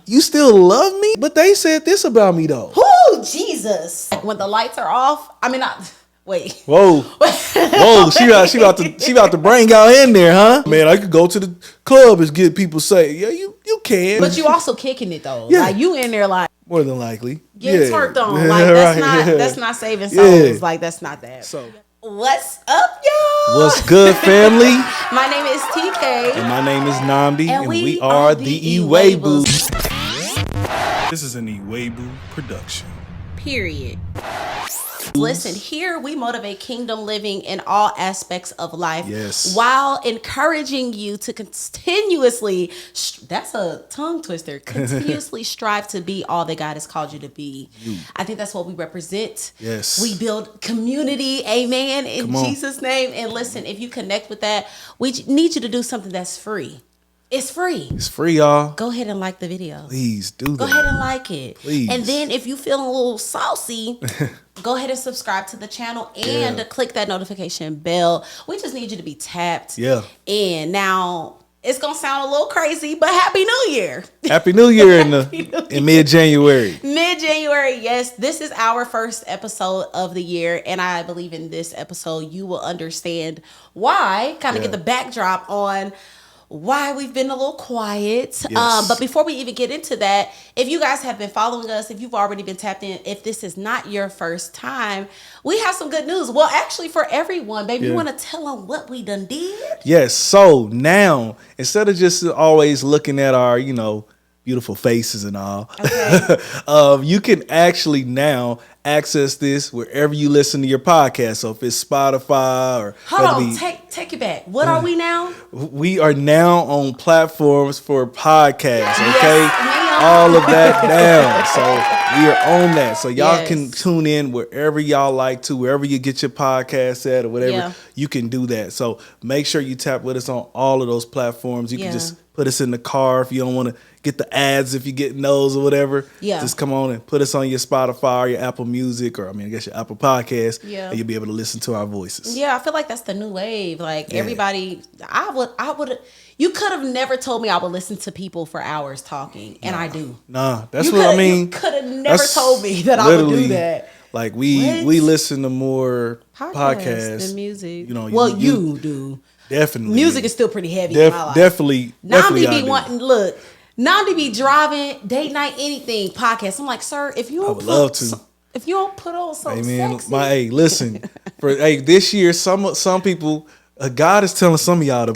you still love me? But they said this about me though. Whoo, Jesus. Like when the lights are off, I mean, wait. Whoa. Whoa, she about to bring y'all in there, huh? Man, I could go to the club and get people say, yeah, you can. But you also kicking it though. Yeah. Like you in there like more than likely. getting twerked on. Like that's not saving souls. Like that's not that. So what's up, y'all? what's good, family? My name is TK. And my name is Namdi. And we are the Iwebu. This is an Iwebu production. Period. Listen, here we motivate kingdom living in all aspects of life. Yes. While encouraging you to continuously, that's a tongue twister, continuously strive to be all that God has called you to be. I think that's what we represent. Yes. We build community, amen, in Jesus' name. And listen, if you connect with that, we need you to do something that's free. It's free. It's free, y'all. Go ahead and like the video. Please do that. Go ahead and like it. Please. And then if you feel a little saucy, go ahead and subscribe to the channel and click that notification bell. We just need you to be tapped. Yeah. And now it's going to sound a little crazy, but Happy New Year. Happy New Year in mid-January. Mid-January, yes. This is our first episode of the year. And I believe in this episode, you will understand why. Kind of get the backdrop on why we've been a little quiet. Yes. But before we even get into that, if you guys have been following us, if you've already been tapped in, if this is not your first time, we have some good news. Well, actually for everyone, baby, you want to tell them what we done did? Yes. So now, instead of just always looking at our, beautiful faces and all, you can actually now access this wherever you listen to your podcast. So if it's Spotify or hold on, take it back. What are we now? We are now on platforms for podcasts. Okay, Yes, all of that down. So we are on that. So y'all can tune in wherever y'all like to, wherever you get your podcast at or whatever. Yeah. You can do that. So make sure you tap with us on all of those platforms. You can just put us in the car if you don't want to get the ads, if you're getting those or whatever. Yeah. Just come on and put us on your Spotify or your Apple Music, or I guess your Apple Podcast. Yeah. And you'll be able to listen to our voices. Yeah, I feel like that's the new wave. Like everybody, I would. You could have never told me I would listen to people for hours talking, and I do. Nah, that's what I mean. You could have never told me that I would do that. Like we listen to more podcasts than music. You do. Definitely. Music is still pretty heavy in my life. Definitely. Namdi be wanting, look, Namdi be driving, date night, anything, podcast. I'm like, sir, if you don't if you don't put on something sexy. Listen, this year, some people, God is telling some of y'all to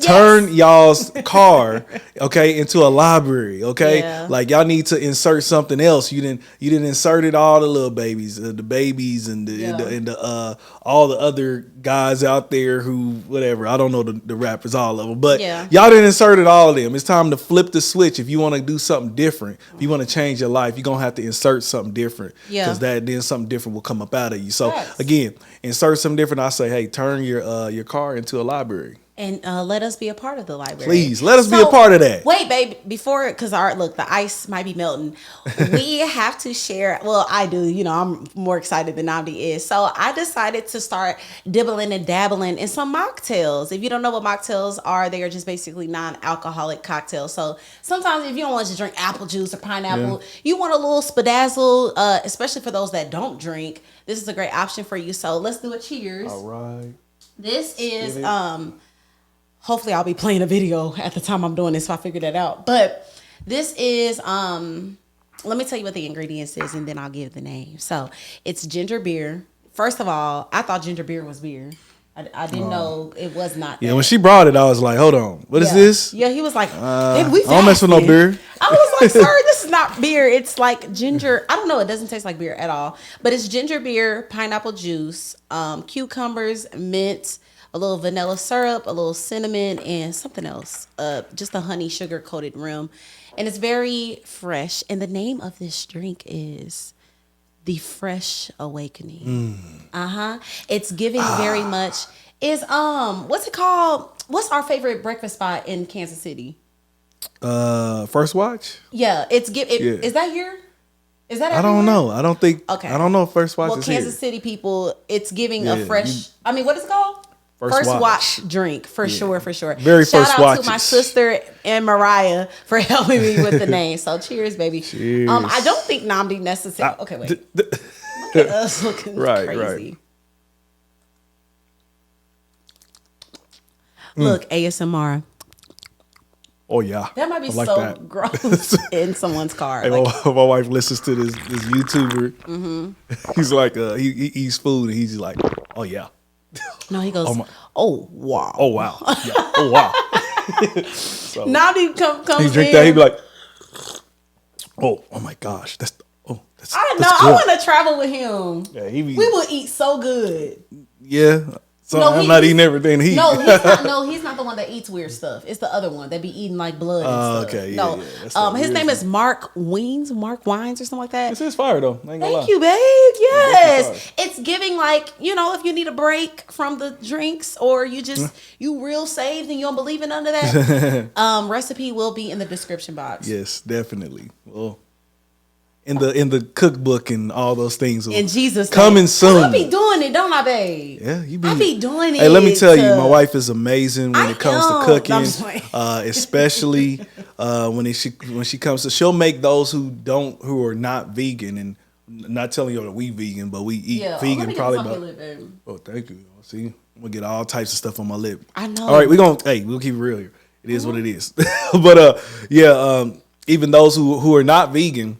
turn y'all's car, into a library, Yeah. Like y'all need to insert something else. You didn't insert all the little babies, the babies, and the all the other guys out there who whatever. I don't know the rappers, all of them, but y'all didn't insert all of them. It's time to flip the switch. If you want to do something different, if you want to change your life, you're gonna have to insert something different, because then something different will come up out of you. So again, insert something different. I say, hey, turn your car into a library. And let us be a part of the library. Please, let us be a part of that. Wait, babe, because the ice might be melting. We have to share. Well, I do. I'm more excited than Namdi is. So I decided to start dibbling and dabbling in some mocktails. If you don't know what mocktails are, they are just basically non-alcoholic cocktails. So sometimes if you don't want to just drink apple juice or pineapple, you want a little spadazzle, especially for those that don't drink. This is a great option for you. So let's do a cheers. All right. This is hopefully I'll be playing a video at the time I'm doing this, so I figured that out. But this is let me tell you what the ingredients is, and then I'll give the name. So it's ginger beer. First of all, I thought ginger beer was beer. I didn't know it was not. Yeah, when she brought it, I was like, hold on, what is this? Yeah, he was like, I don't mess with no beer. I was like, sir, this is not beer. It's like ginger. I don't know. It doesn't taste like beer at all. But it's ginger beer, pineapple juice, cucumbers, mint, a little vanilla syrup, a little cinnamon, and something else. Just a honey sugar coated rim. And it's very fresh. And the name of this drink is The Fresh Awakening. It's giving very much. Is what's it called? What's our favorite breakfast spot in Kansas City? First Watch? Yeah, is that here? Is that everywhere? I don't know. I don't think. Okay. I don't know if First Watch is here. Kansas City people, it's giving a fresh. What is it called? First watch drink for sure. Very Shout first out watches. to my sister and Mariah for helping me with the name. So cheers, baby. Cheers. I don't think Namdi necessarily. Okay, wait. Look at us looking crazy. Right. Look, ASMR. Oh yeah, That might be like so that. gross in someone's car. Hey, my wife listens to this YouTuber. Mm-hmm. He's like, he eats food and he's like, oh yeah. No, he goes, oh wow. Oh wow. Yeah. Oh wow. So, Namdi comes he drink in. that, he be like, oh my gosh, that's I know. I want to travel with him. Yeah, we will eat so good. Yeah. So I'm not eating everything he eats. He's not the one that eats weird stuff. It's the other one that be eating like blood and stuff. Okay, yeah. His name is Mark Wines or something like that. This is fire though. Thank you, babe. Yes. It's giving like, if you need a break from the drinks or you real saved and you don't believe in none of that. Recipe will be in the description box. Yes, definitely. Well, in the cookbook and all those things. In Jesus' coming soon. I be doing it, don't I, babe? Yeah, you be. I be doing it. Hey, let me tell you, my wife is amazing when it comes to cooking, especially when she comes to. She'll make those who are not vegan, and not telling you that we vegan, but we eat vegan probably. Oh, thank you. See, I'm gonna get all types of stuff on my lip. I know. All right, we'll keep it real here. It is what it is. But even those who are not vegan.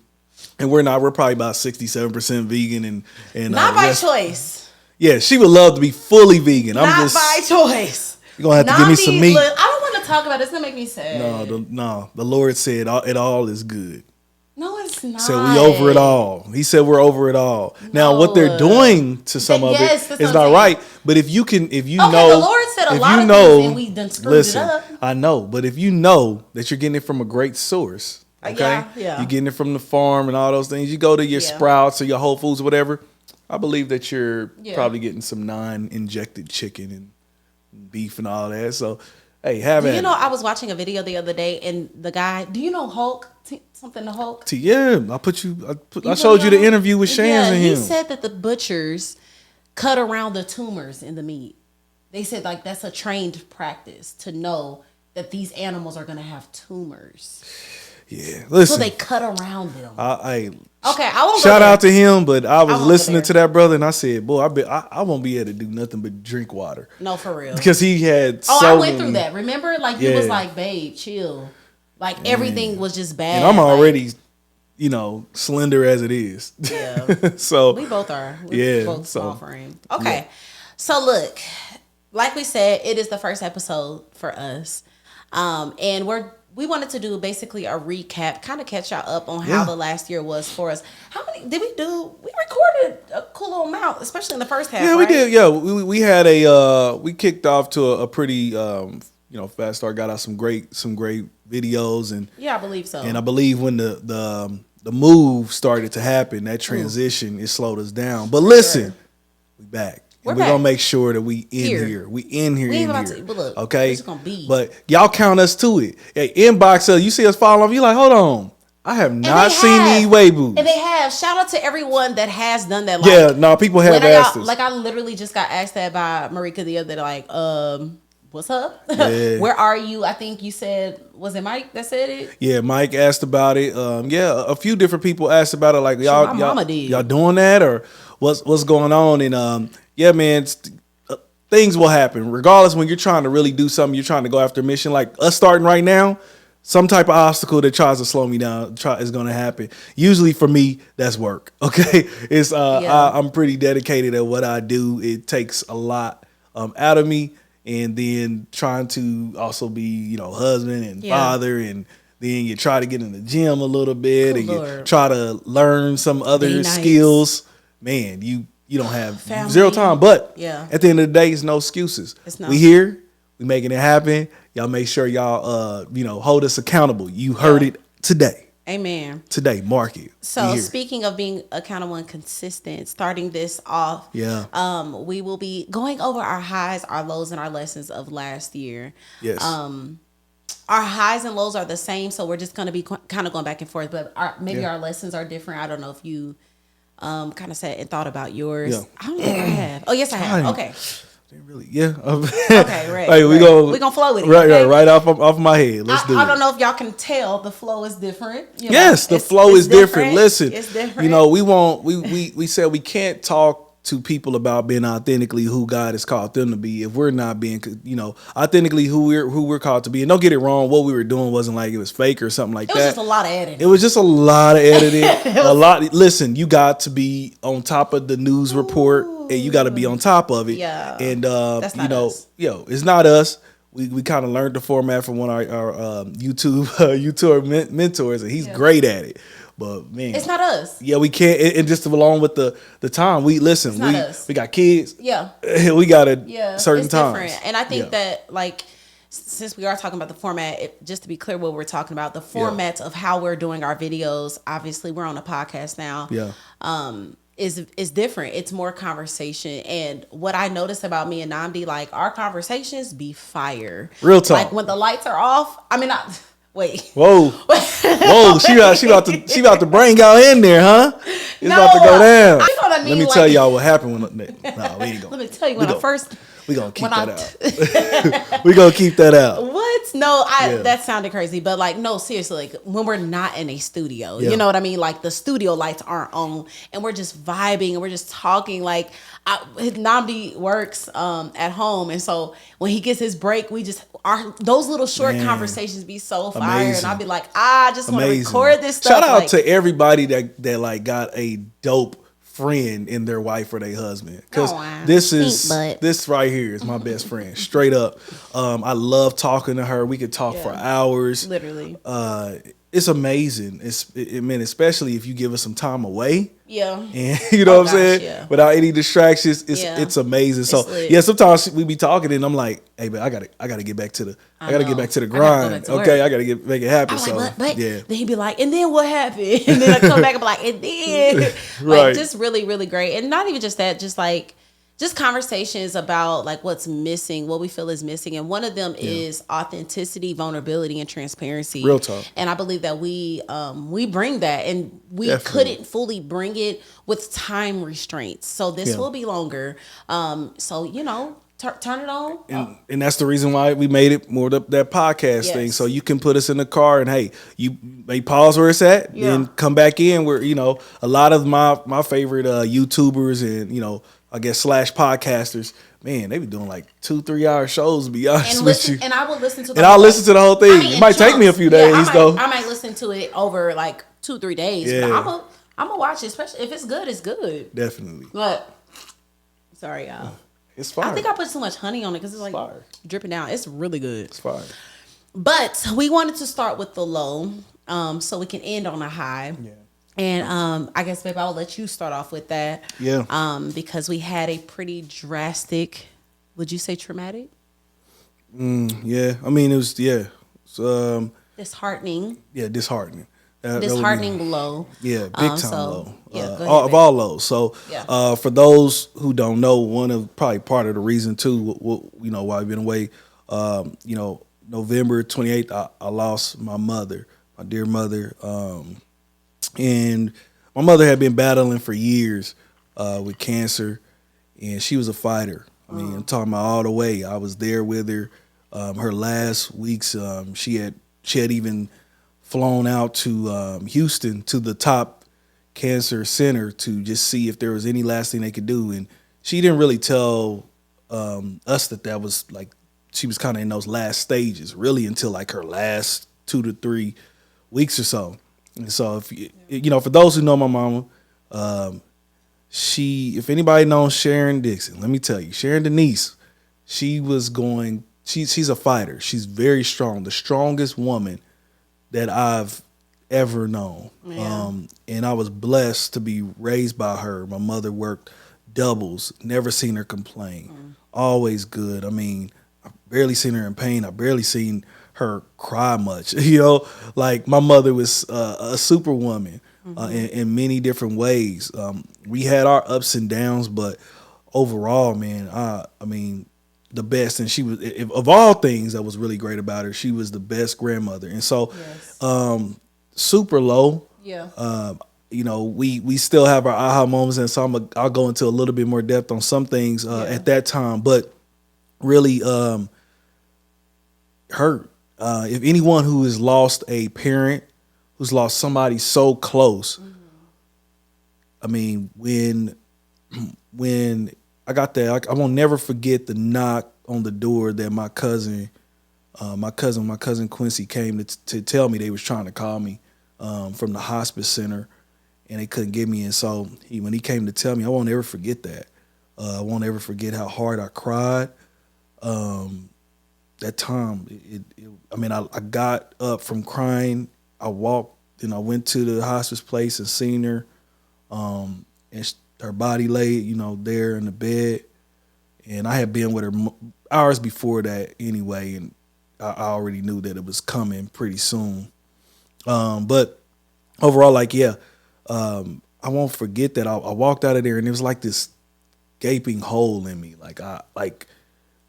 And we're probably about 67% vegan and not by choice. Yeah, she would love to be fully vegan. Not by choice. You're gonna have to give me some meat. Look, I don't want to talk about it. It's gonna make me sad. No. The Lord said it all is good. No, it's not. Said we over it all. He said we're over it all. No. Now what they're doing to some of it is not right. But if you know, the Lord said a lot of things and we done screwed it up. I know, but if you know that you're getting it from a great source. Okay, yeah. You're getting it from the farm and all those things. You go to your Sprouts or your Whole Foods or whatever. I believe that you're probably getting some non-injected chicken and beef and all that. So, hey, I was watching a video the other day and the guy. Do you know Hulk? Something to Hulk? I showed you the interview with Shans and him. He said that the butchers cut around the tumors in the meat. They said like that's a trained practice to know that these animals are going to have tumors. Yeah, listen. So they cut around them. I won't shout out to him, but I was listening to that brother and I said, boy, I won't be able to do nothing but drink water. No, for real. Because he had I went through that. Remember? Like, you was like, babe, chill. Like, everything was just bad. And I'm already, slender as it is. Yeah. So. We both are. We're both small frame. Okay. Yeah. So, look, like we said, it is the first episode for us. And we wanted to do basically a recap, kind of catch y'all up on how the last year was for us. How many did we do? We recorded a cool little amount, especially in the first half. Yeah, we did. Yeah, we had we kicked off to a pretty fast start. Got out some great videos and I believe so. And I believe when the move started to happen, that transition it slowed us down. But listen, we back. We're gonna make sure that we in here. We in here. But look, okay. It's gonna be. But y'all count us to it. Hey, inbox us. You see us fall off. You like, hold on. I have not seen these Weibos. And they have. Shout out to everyone that has done that. Like, people have asked us. Like I literally just got asked that by Marika the other day. Like, what's up? Yeah. Where are you? I think you said, was it Mike that said it? Yeah, Mike asked about it. A few different people asked about it. Like y'all doing that or what's going on? And yeah, man, things will happen. Regardless, when you're trying to really do something, you're trying to go after a mission like us starting right now, some type of obstacle that tries to slow me down is going to happen. Usually for me, that's work. Okay. It's I'm pretty dedicated at what I do. It takes a lot out of me. And then trying to also be, husband and father. And then you try to get in the gym a little bit and you try to learn some other skills. Man, you don't have zero time. But at the end of the day, it's no excuses. We here. We making it happen. Y'all make sure y'all, hold us accountable. You heard it today. Amen. Today, mark it. So speaking of being accountable and consistent, starting this off, we will be going over our highs, our lows, and our lessons of last year. Yes. Our highs and lows are the same, so we're just going to be kind of going back and forth. But our lessons are different. I don't know if you kind of sat and thought about yours. Yeah. I don't think I have. Oh, yes, I have. Okay. Really, yeah. Okay, right. Hey, we gonna flow with it. Right, okay? right off my head. Let's do it. I don't know if y'all can tell the flow is different. Yes, the flow is different. Listen, it's different. You know, we said we can't talk to people about being authentically who God has called them to be if we're not being, authentically who we're called to be. And don't get it wrong, what we were doing wasn't like it was fake or something like that. It was just a lot of editing. It was just a lot of editing. Listen, you got to be on top of the news report, and you got to be on top of it. Yeah. And that's not us. It's not us. We kind of learned the format from one of our YouTube mentors, and he's great at it. But man, it's not us. Yeah, we can't. And just along with the time, we listen. It's not us. We got kids. Yeah, we got certain it's times. Different. And I think that like since we are talking about the format, just to be clear, what we're talking about, the format of how we're doing our videos. Obviously, we're on a podcast now. Yeah. Is different. It's more conversation. And what I noticed about me and Namdi, like our conversations be fire. Real talk. Like when the lights are off. I mean, wait. Whoa. She about to bring y'all in there, huh? It's about to go down. Let me tell y'all what happened when. Nah, we ain't gonna. Let me tell you when I first. We're gonna keep that out. We're gonna keep that out. What? No, that sounded crazy. But like, no, seriously, like when we're not in a studio, you know what I mean? Like the studio lights aren't on and we're just vibing and we're just talking. Like Namdi works at home, and so when he gets his break, we just those little short conversations be so fire. Amazing. And I'll be like, I just want to record this stuff. Shout out to everybody that like got a dope friend in their wife or their husband, because this right here is my best friend, straight up. I love talking to her. We could talk for hours, literally. It's amazing. Especially if you give us some time away. Yeah. And you know what I'm saying? Yeah. Without any distractions, it's amazing. So sometimes we be talking and I'm like, hey, but I gotta get back to the grind. Okay, I gotta make it happen. So like, but then he'd be like, and then what happened? And then I come back and be like, and then like just really, really great. And not even just that, just conversations about like what's missing, what we feel is missing. And one of them is authenticity, vulnerability, and transparency. Real talk. And I believe that we bring that, and we couldn't fully bring it with time restraints. So this will be longer. So, turn it on. And that's the reason why we made it more that podcast thing. So you can put us in the car and, hey, you may pause where it's at and come back in where, a lot of my favorite YouTubers and, I guess / podcasters, man, they be doing like 2-3 hour shows, to be honest with you. And I will listen to I'll listen to the whole thing. It might take me a few days though. I might listen to it over like 2-3 days. Yeah. But I'm gonna watch it, especially if it's good, it's good. Definitely. But sorry, y'all. It's fire. I think I put too much honey on it because it's like dripping down. It's really good. It's fire. But we wanted to start with the low, so we can end on a high. Yeah. And I guess, babe, I'll let you start off with that. Yeah. Because we had a pretty drastic, would you say traumatic? Yeah. I mean, it was, disheartening. Yeah, disheartening. Disheartening low. Yeah, big time low. Of all lows. So for those who don't know, probably part of the reason too, why we've been away, November 28th, I lost my mother, my dear mother. And my mother had been battling for years with cancer, and she was a fighter. I mean, I'm talking about all the way. I was there with her. Her last weeks, she had even flown out to Houston to the top cancer center to just see if there was any last thing they could do. And she didn't really tell us that was like, she was kind of in those last stages, really until like her last 2 to 3 weeks or so. And so, if for those who know my mama, if anybody knows Sharon Dixon, let me tell you, Sharon Denise, she's a fighter. She's very strong, the strongest woman that I've ever known. Yeah. And I was blessed to be raised by her. My mother worked doubles, never seen her complain, always good. I mean, I've barely seen her in pain. I've barely seen her cry much. Like my mother was a superwoman in many different ways. We had our ups and downs, but overall, man, I mean, the best. And she was, of all things that was really great about her, she was the best grandmother. And so super low. Yeah. We still have our aha moments, and so I'll go into a little bit more depth on some things at that time. But really hurt. If anyone who has lost a parent, who's lost somebody so close, I mean, when I got that, I won't never forget the knock on the door that my cousin Quincy came to tell me they was trying to call me from the hospice center, and they couldn't get me. And so when he came to tell me, I won't ever forget that. I won't ever forget how hard I cried. That time, I got up from crying. I walked, and I went to the hospice place and seen her, and her body laid, there in the bed. And I had been with her hours before that anyway, and I already knew that it was coming pretty soon. But overall, I won't forget that. I walked out of there, and it was like this gaping hole in me.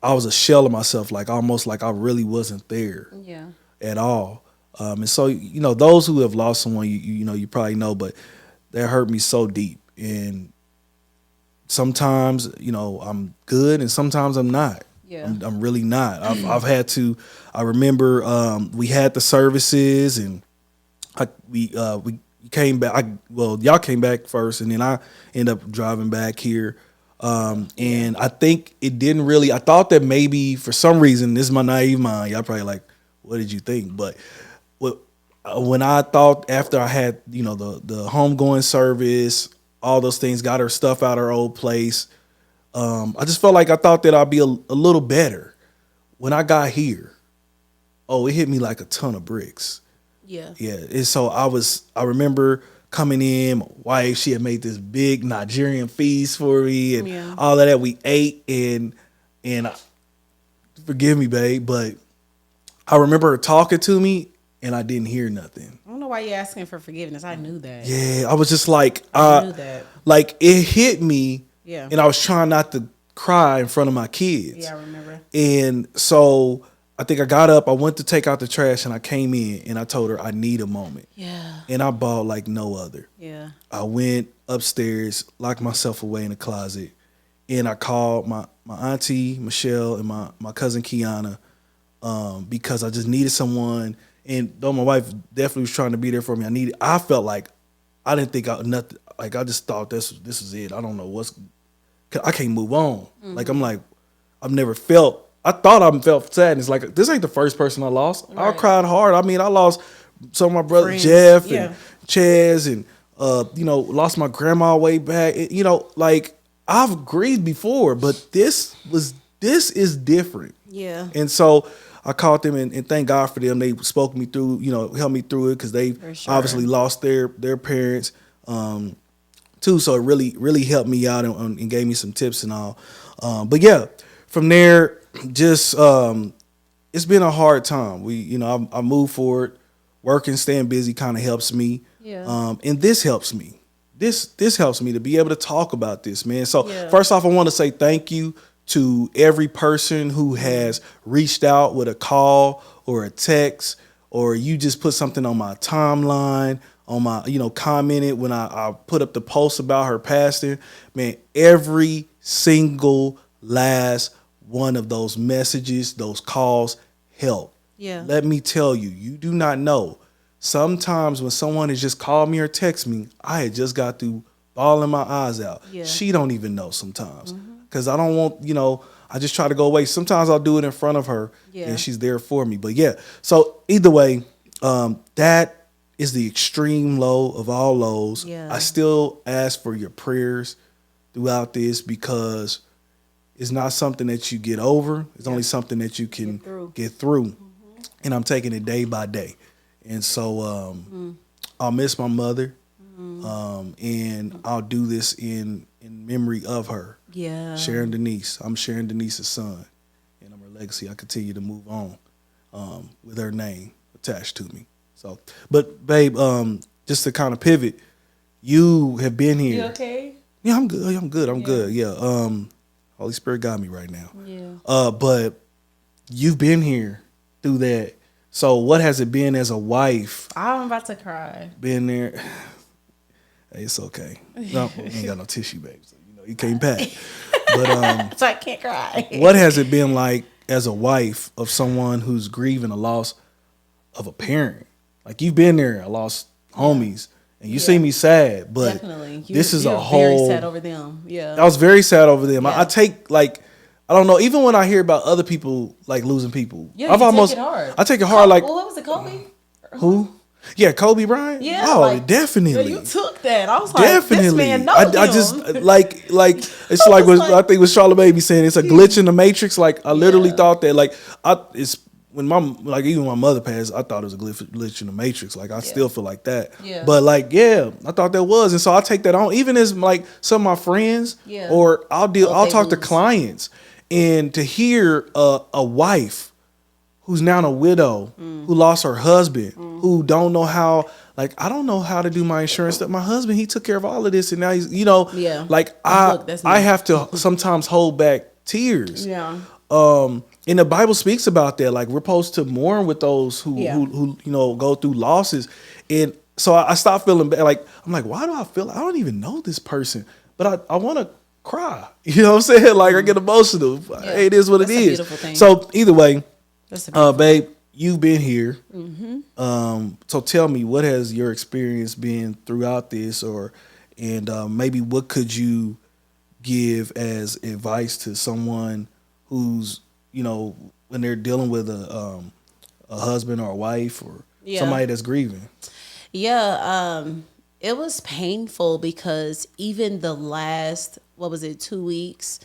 I was a shell of myself, almost like I really wasn't there at all. And so, those who have lost someone, you probably know, but that hurt me so deep. And sometimes, I'm good, and sometimes I'm not. Yeah. I'm really not. I've had to. I remember we had the services, and we came back. Y'all came back first, and then I ended up driving back here. And I think it didn't really. I thought that maybe for some reason, this is my naive mind. Y'all probably like, what did you think? But when I thought after I had the homegoing service, all those things, got her stuff out of her old place. I just felt like I thought that I'd be a little better. When I got here, it hit me like a ton of bricks. Yeah. Yeah. And so I remember coming in, my wife, she had made this big Nigerian feast for me and all of that. We ate and forgive me, babe, but I remember her talking to me and I didn't hear nothing. I don't know why you're asking for forgiveness. I knew that. Yeah. I was just like, I knew that. Like it hit me. Yeah. And I was trying not to cry in front of my kids. Yeah, I remember. And so I think I got up, I went to take out the trash, and I came in and I told her I need a moment. Yeah. And I bawled like no other. Yeah. I went upstairs, locked myself away in the closet, and I called my auntie Michelle and my cousin Kiana because I just needed someone. And though my wife definitely was trying to be there for me, I felt like I didn't think nothing. Like I just thought this was it. I don't know I can't move on. Mm-hmm. Like I'm like I've never felt. I thought I felt sadness. Like this ain't the first person I lost. Right. I cried hard. I mean, I lost some of my brothers, Jeff and Chaz, and lost my grandma way back. Like I've grieved before, but this is different. Yeah. And so I called them and thank God for them. They spoke me through, helped me through it because they obviously lost their parents too. So it really helped me out and gave me some tips and all. But yeah, from there, just it's been a hard time. I moved forward, working, staying busy kind of helps me. Yeah. And this helps me. This helps me to be able to talk about this, man. So first off, I want to say thank you to every person who has reached out with a call or a text, or you just put something on my timeline, on my, commented when I put up the post about her passing. Man, every single last one of those messages, those calls help. Yeah. Let me tell you, you do not know. Sometimes when someone has just called me or text me, I had just got through bawling my eyes out. Yeah. She don't even know sometimes. Because I don't want, I just try to go away. Sometimes I'll do it in front of her and she's there for me. But yeah, so either way, that is the extreme low of all lows. Yeah. I still ask for your prayers throughout this because it's not something that you get over. It's only something that you can get through. And I'm taking it day by day. And so I'll miss my mother. And I'll do this in memory of her. Yeah. Sharon Denise. I'm Sharon Denise's son. And I'm her legacy. I continue to move on with her name attached to me. So, but babe, just to kind of pivot, you have been here. You okay? Yeah, I'm good. I'm good. Yeah. Holy Spirit got me right now. Yeah. But you've been here through that. So what has it been as a wife? I'm about to cry. Been there. Hey, it's okay. No, we ain't got no tissue, babe. So, you can't pack. But so I can't cry. what has it been like as a wife of someone who's grieving a loss of a parent? Like, you've been there, I lost homies, and you see me sad, but definitely. This is you're a whole. very sad over them. Yeah, I was very sad over them. Yeah. I take, like, I don't know. Even when I hear about other people like losing people, yeah, you take it hard. I take it hard. Like, well, what was it, Kobe? who? Yeah, Kobe Bryant. Yeah, oh, like, definitely. Yeah, you took that. I was like, Definitely. this man knows I him. just like it's like what I think what Charlamagne be saying. It's a glitch in the matrix. Like, I literally thought that. Like, it's when even my mother passed, I thought it was a glitch in the matrix. Like, I still feel like that. Yeah. But like, I thought that was, and so I take that on. Even as like some of my friends, or I'll talk to clients, and to hear a wife who's now a widow, who lost her husband, who don't know how, like, I don't know how to do my insurance. That my husband, he took care of all of this, and now he's, like, I have to sometimes hold back tears. Yeah. And the Bible speaks about that. Like, we're supposed to mourn with those who go through losses. And so I stopped feeling bad. Like, I'm like, why do I feel? I don't even know this person, but I want to cry. You know what I'm saying? Like, I get emotional. Hey, it is what it is. Beautiful thing. So either way, That's babe, you've been here. So tell me, what has your experience been throughout this, and maybe what could you give as advice to someone who's, when they're dealing with a husband or a wife or somebody that's grieving? Yeah, it was painful because even the last, 2 weeks,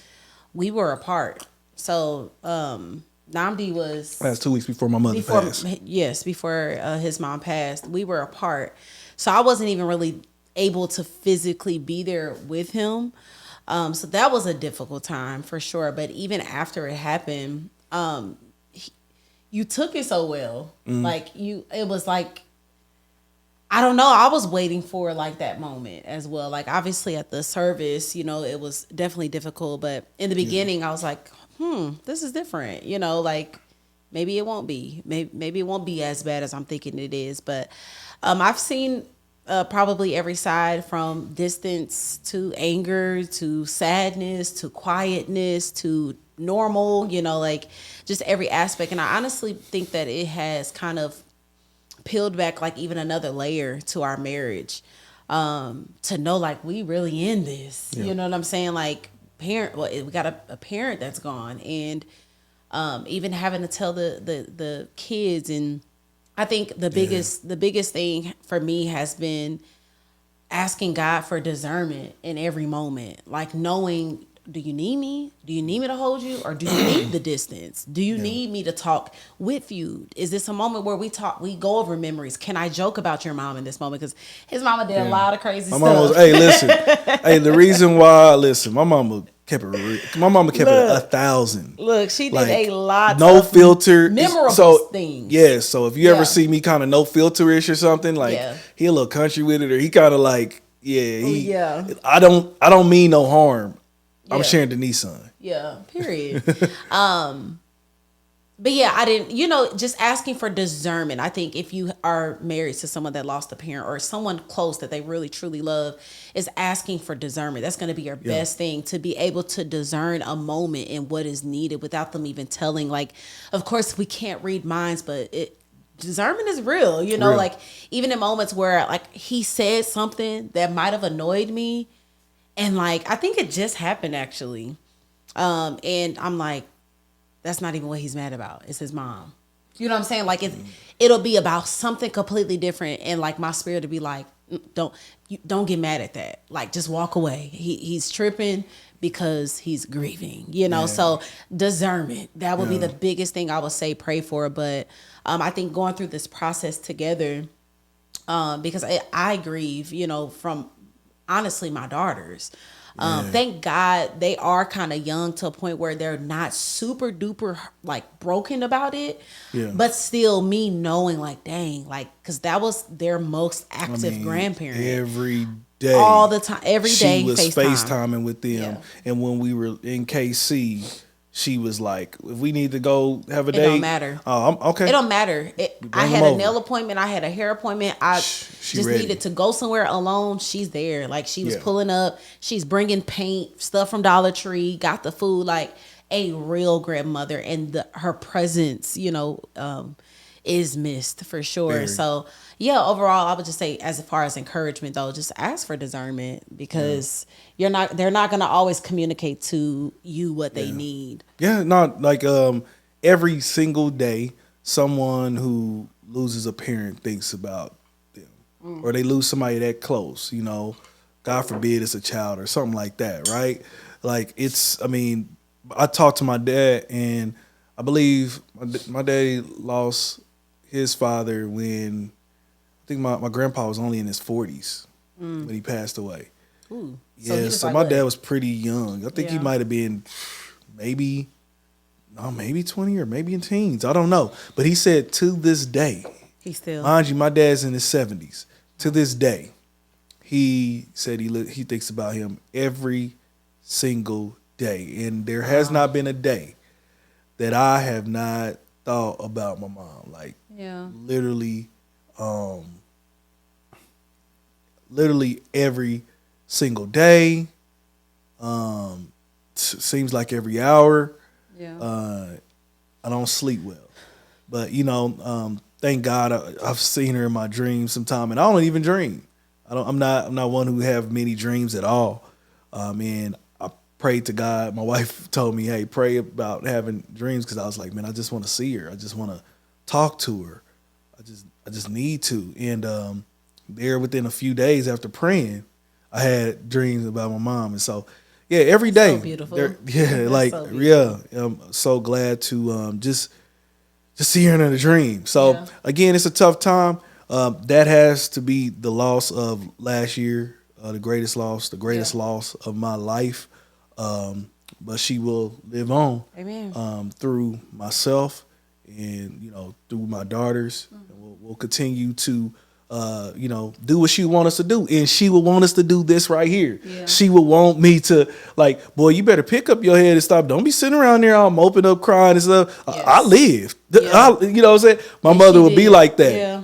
we were apart. So, Namdi was... That's 2 weeks before my mother passed. Yes, before his mom passed. We were apart. So I wasn't even really able to physically be there with him. So that was a difficult time for sure. But even after it happened, you took it so well. It was like, I don't know. I was waiting for like that moment as well. Like, obviously at the service, it was definitely difficult. But in the beginning, I was like, this is different. Like, maybe it won't be. Maybe it won't be as bad as I'm thinking it is. But I've seen probably every side, from distance to anger to sadness to quietness to normal, like just every aspect. And I honestly think that it has kind of peeled back like even another layer to our marriage, to know like we really in this. You know what I'm saying? Like, we got a parent that's gone, and even having to tell the kids. And I think the biggest thing for me has been asking God for discernment in every moment, like knowing, do you need me? Do you need me to hold you? Or do you need the distance? Do you need me to talk with you? Is this a moment where we go over memories? Can I joke about your mom in this moment? Because his mama did a lot of crazy stuff. Mama was, hey, listen. The reason why, my mama kept it real. My mama kept it 1,000. Look, she did a lot no of filter. memorable things. Yeah, so if you ever see me kind of no filter-ish or something, like he a little country with it, or he kind of like, I don't mean no harm. I'm sharing Denise's son. Yeah, period. But yeah, I didn't, just asking for discernment. I think if you are married to someone that lost a parent or someone close that they really truly love, is asking for discernment. That's going to be your best thing, to be able to discern a moment and what is needed without them even telling. Like, of course, we can't read minds, but discernment is real, real. Like, even in moments where like he said something that might have annoyed me, and like, I think it just happened actually. And I'm like, that's not even what he's mad about. It's his mom. You know what I'm saying? Like, it'll be about something completely different. And like, my spirit to be like, don't get mad at that. Like, just walk away. He's tripping because he's grieving, So discernment, that would be the biggest thing I would say pray for. But I think going through this process together, because I grieve, from honestly my daughters. Thank God they are kind of young to a point where they're not super duper like broken about it. But still, me knowing like, dang, like, because that was their most active grandparent. Every day. All the time. Every day. She was FaceTiming with them. And when we were in KC, she was like, if we need to go have a It date, don't matter. Oh, I'm okay. It don't matter. I had a nail appointment. I had a hair appointment. I just ready. needed to go somewhere alone. She's there. Like she was Yeah. pulling up. She's bringing paint, stuff from Dollar Tree, got the food, like a real grandmother. And her presence, is missed for sure. Very. So yeah, overall, I would just say, as far as encouragement though, just ask for discernment, because they're not going to always communicate to you what they need. Yeah, not like every single day, someone who loses a parent thinks about them, or they lose somebody that close. God forbid it's a child or something like that, right? Like it's. I mean, I talked to my dad, and I believe my daddy lost his father when I think my grandpa was only in his 40s when he passed away. Ooh. Yeah, so my dad was pretty young. I think he might have been maybe 20 or maybe in teens. I don't know. But he said to this day, mind you, my dad's in his 70s. To this day, he said he thinks about him every single day. And there has not been a day that I have not thought about my mom. Like literally every single day. Seems like every hour. I don't sleep well, but thank God I've seen her in my dreams sometime, and I don't even dream. I'm not one who have many dreams at all. And I prayed to God. My wife told me, "Hey, pray about having dreams," because I was like, "Man, I just want to see her. I just want to talk to her. I just need to." And there within a few days after praying, I had dreams about my mom, and so. Yeah, every day. So beautiful. I'm so glad to just see her in a dream. So again, it's a tough time. That has to be the loss of last year, the greatest loss of my life. But she will live on. Amen. Through myself and through my daughters. And we'll continue to do what she want us to do, and she will want us to do this right here. She will want me to boy, you better pick up your head and stop. Don't be sitting around there all moping up, crying and stuff. I lived. You know what I'm saying? My mother would be like that.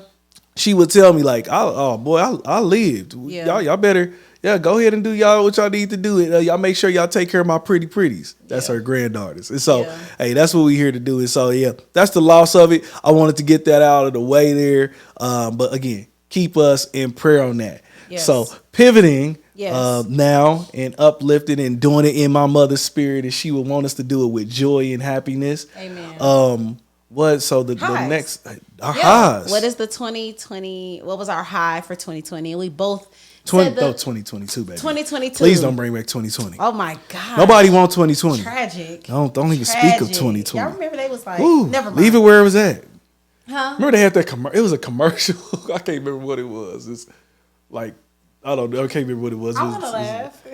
She would tell me I lived. Y'all better go ahead and do what y'all need to do. Y'all make sure y'all take care of my pretties. That's her granddaughters. And so, hey, that's what we're here to do. And so, that's the loss of it. I wanted to get that out of the way there. But again, keep us in prayer on that. So pivoting now and uplifting and doing it in my mother's spirit, and she would want us to do it with joy and happiness. Amen. The next highs. What is the 2020? What was our high for 2020? We both 2022, baby. 2022. Please don't bring back 2020. Oh my God. Nobody wants 2020. Tragic. Don't even speak of 2020. Y'all remember they was like, never mind. Leave it where it was at. Huh? Remember they had that it was a commercial. I can't remember what it was. It's like, I don't know. I can't remember what it was. I want to laugh.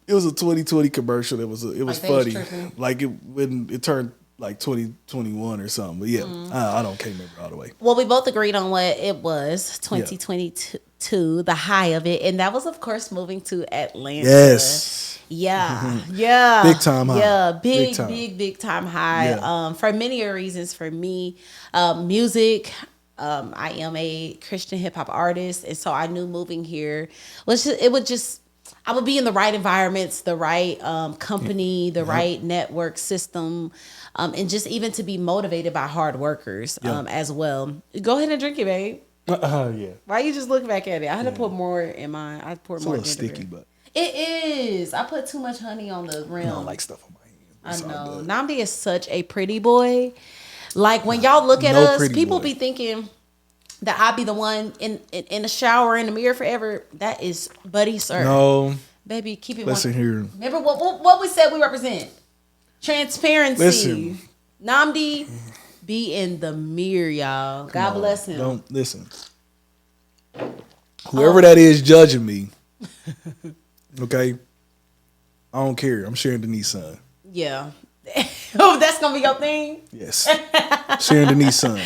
It was a 2020 commercial. It was funny. Like when it turned like 2021 or something. But I can't remember all the way. Well, we both agreed on what it was, 2022, the high of it. And that was, of course, moving to Atlanta. Yes. Yeah. Big time high. Yeah, big time high. For many reasons. For me, music. I am a Christian hip hop artist, and so I knew moving here I would be in the right environments, the right company, the right network system, and just even to be motivated by hard workers as well. Go ahead and drink it, babe. Yeah. Why you just look back at it? I had to put more in mine. I poured more. It's a little sticky, but it is. I put too much honey on the rim. I don't like stuff on my hands. I know. Namdi is such a pretty boy. Like when y'all look at us, people be thinking that I'll be the one in the shower in the mirror forever. That is Buddy Sir. No. Baby, keep it Listen here. Remember what we said we represent? Transparency. Listen. Namdi be in the mirror, y'all. God bless him. Don't listen. Whoever that is judging me, okay? I don't care. I'm sharing Denise's son. Yeah. Oh, that's gonna be your thing. Yes, sharing Denise's son,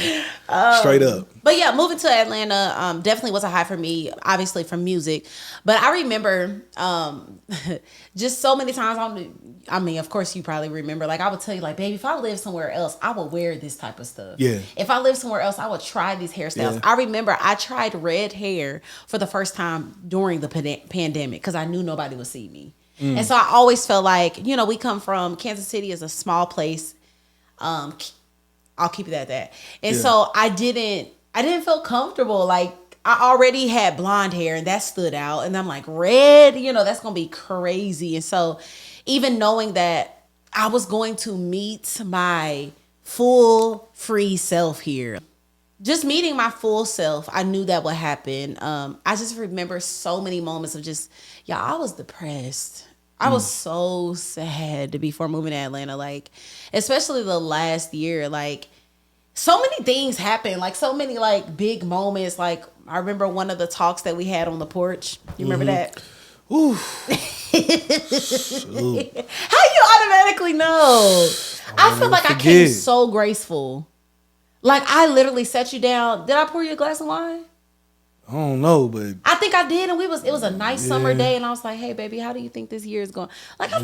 straight up. But yeah, moving to Atlanta definitely was a high for me, obviously from music. But I remember just so many times. I mean, of course, you probably remember. Like I would tell you, like, baby, if I live somewhere else, I would wear this type of stuff. Yeah. If I live somewhere else, I would try these hairstyles. Yeah. I remember I tried red hair for the first time during the pandemic because I knew nobody would see me. And so I always felt like, you know, we come from Kansas City is a small place. I'll keep it at that. And so I didn't feel comfortable. Like I already had blonde hair and that stood out. And I'm like, red, you know, that's going to be crazy. And so even knowing that I was going to meet my full free self here, just meeting my full self, I knew that would happen. I just remember so many moments of just, I was depressed. I was so sad before moving to Atlanta, like, especially the last year, like, so many things happened, like, so many, like, big moments. Like, I remember one of the talks that we had on the porch. You remember that? Ooh. How you automatically know? I feel like I came so graceful. Like, I literally set you down. Did I pour you a glass of wine? I don't know, but I think I did, and it was a nice summer day, and I was like, "Hey, baby, how do you think this year is going?" Like I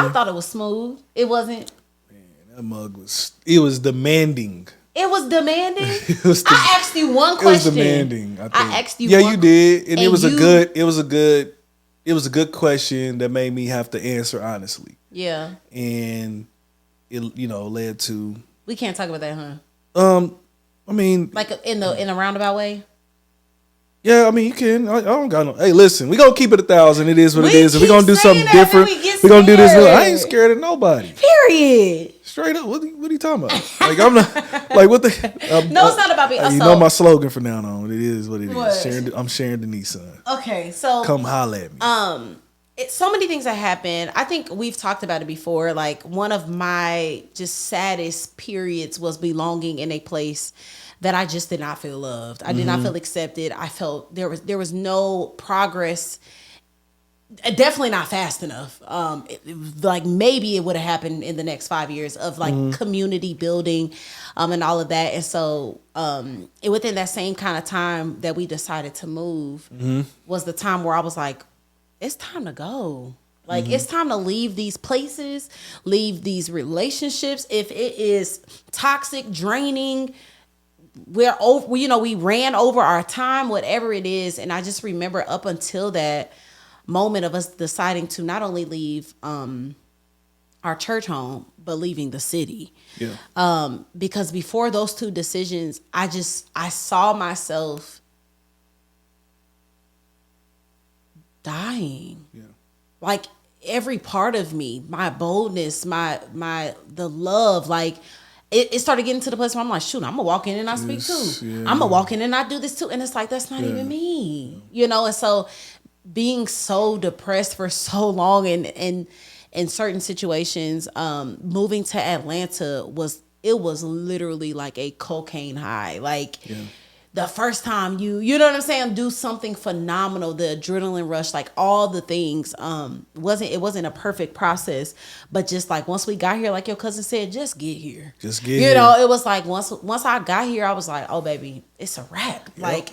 thought it was smooth. It wasn't. Man, that mug was demanding. It was demanding. I asked you one question. It was demanding. I asked you. Yeah, you did, and it was a good question that made me have to answer honestly. Yeah. And it led to. We can't talk about that, huh? I mean, like in a roundabout way. Yeah, I mean, you can. I don't got no. Hey, listen, we gonna keep it 1,000. It is what it is. If we gonna do something different, we gonna do this. I ain't scared of nobody. Period. Straight up. What are you talking about? Like I'm not. Like what the? No, it's not about me. You know my slogan from now on. It is what it is. I'm sharing Denise's son. Okay, so come holla at me. So many things that happened. I think we've talked about it before. Like one of my just saddest periods was belonging in a place that I just did not feel loved. I did not feel accepted. I felt there was no progress. Definitely not fast enough. Like maybe it would have happened in the next 5 years of like community building, and all of that. And so, within that same kind of time that we decided to move was the time where I was like, it's time to go. Like it's time to leave these places, leave these relationships. If it is toxic, draining, we ran over our time, whatever it is. And I just remember up until that moment of us deciding to not only leave our church home, but leaving the city. Yeah. Because before those two decisions, I saw myself dying. Yeah. Like every part of me, my boldness, the love, like it started getting to the place where I'm like, shoot, I'm gonna walk in and I speak too. Yeah. I'm gonna walk in and I do this too. And it's like, that's not even me, And so being so depressed for so long and in certain situations, moving to Atlanta was literally like a cocaine high. Like the first time you know what I'm saying, do something phenomenal, the adrenaline rush, like all the things, it wasn't a perfect process, but just like once we got here, like your cousin said, just get here. Just get here. It was like once I got here, I was like, oh baby, it's a wrap. Yep. Like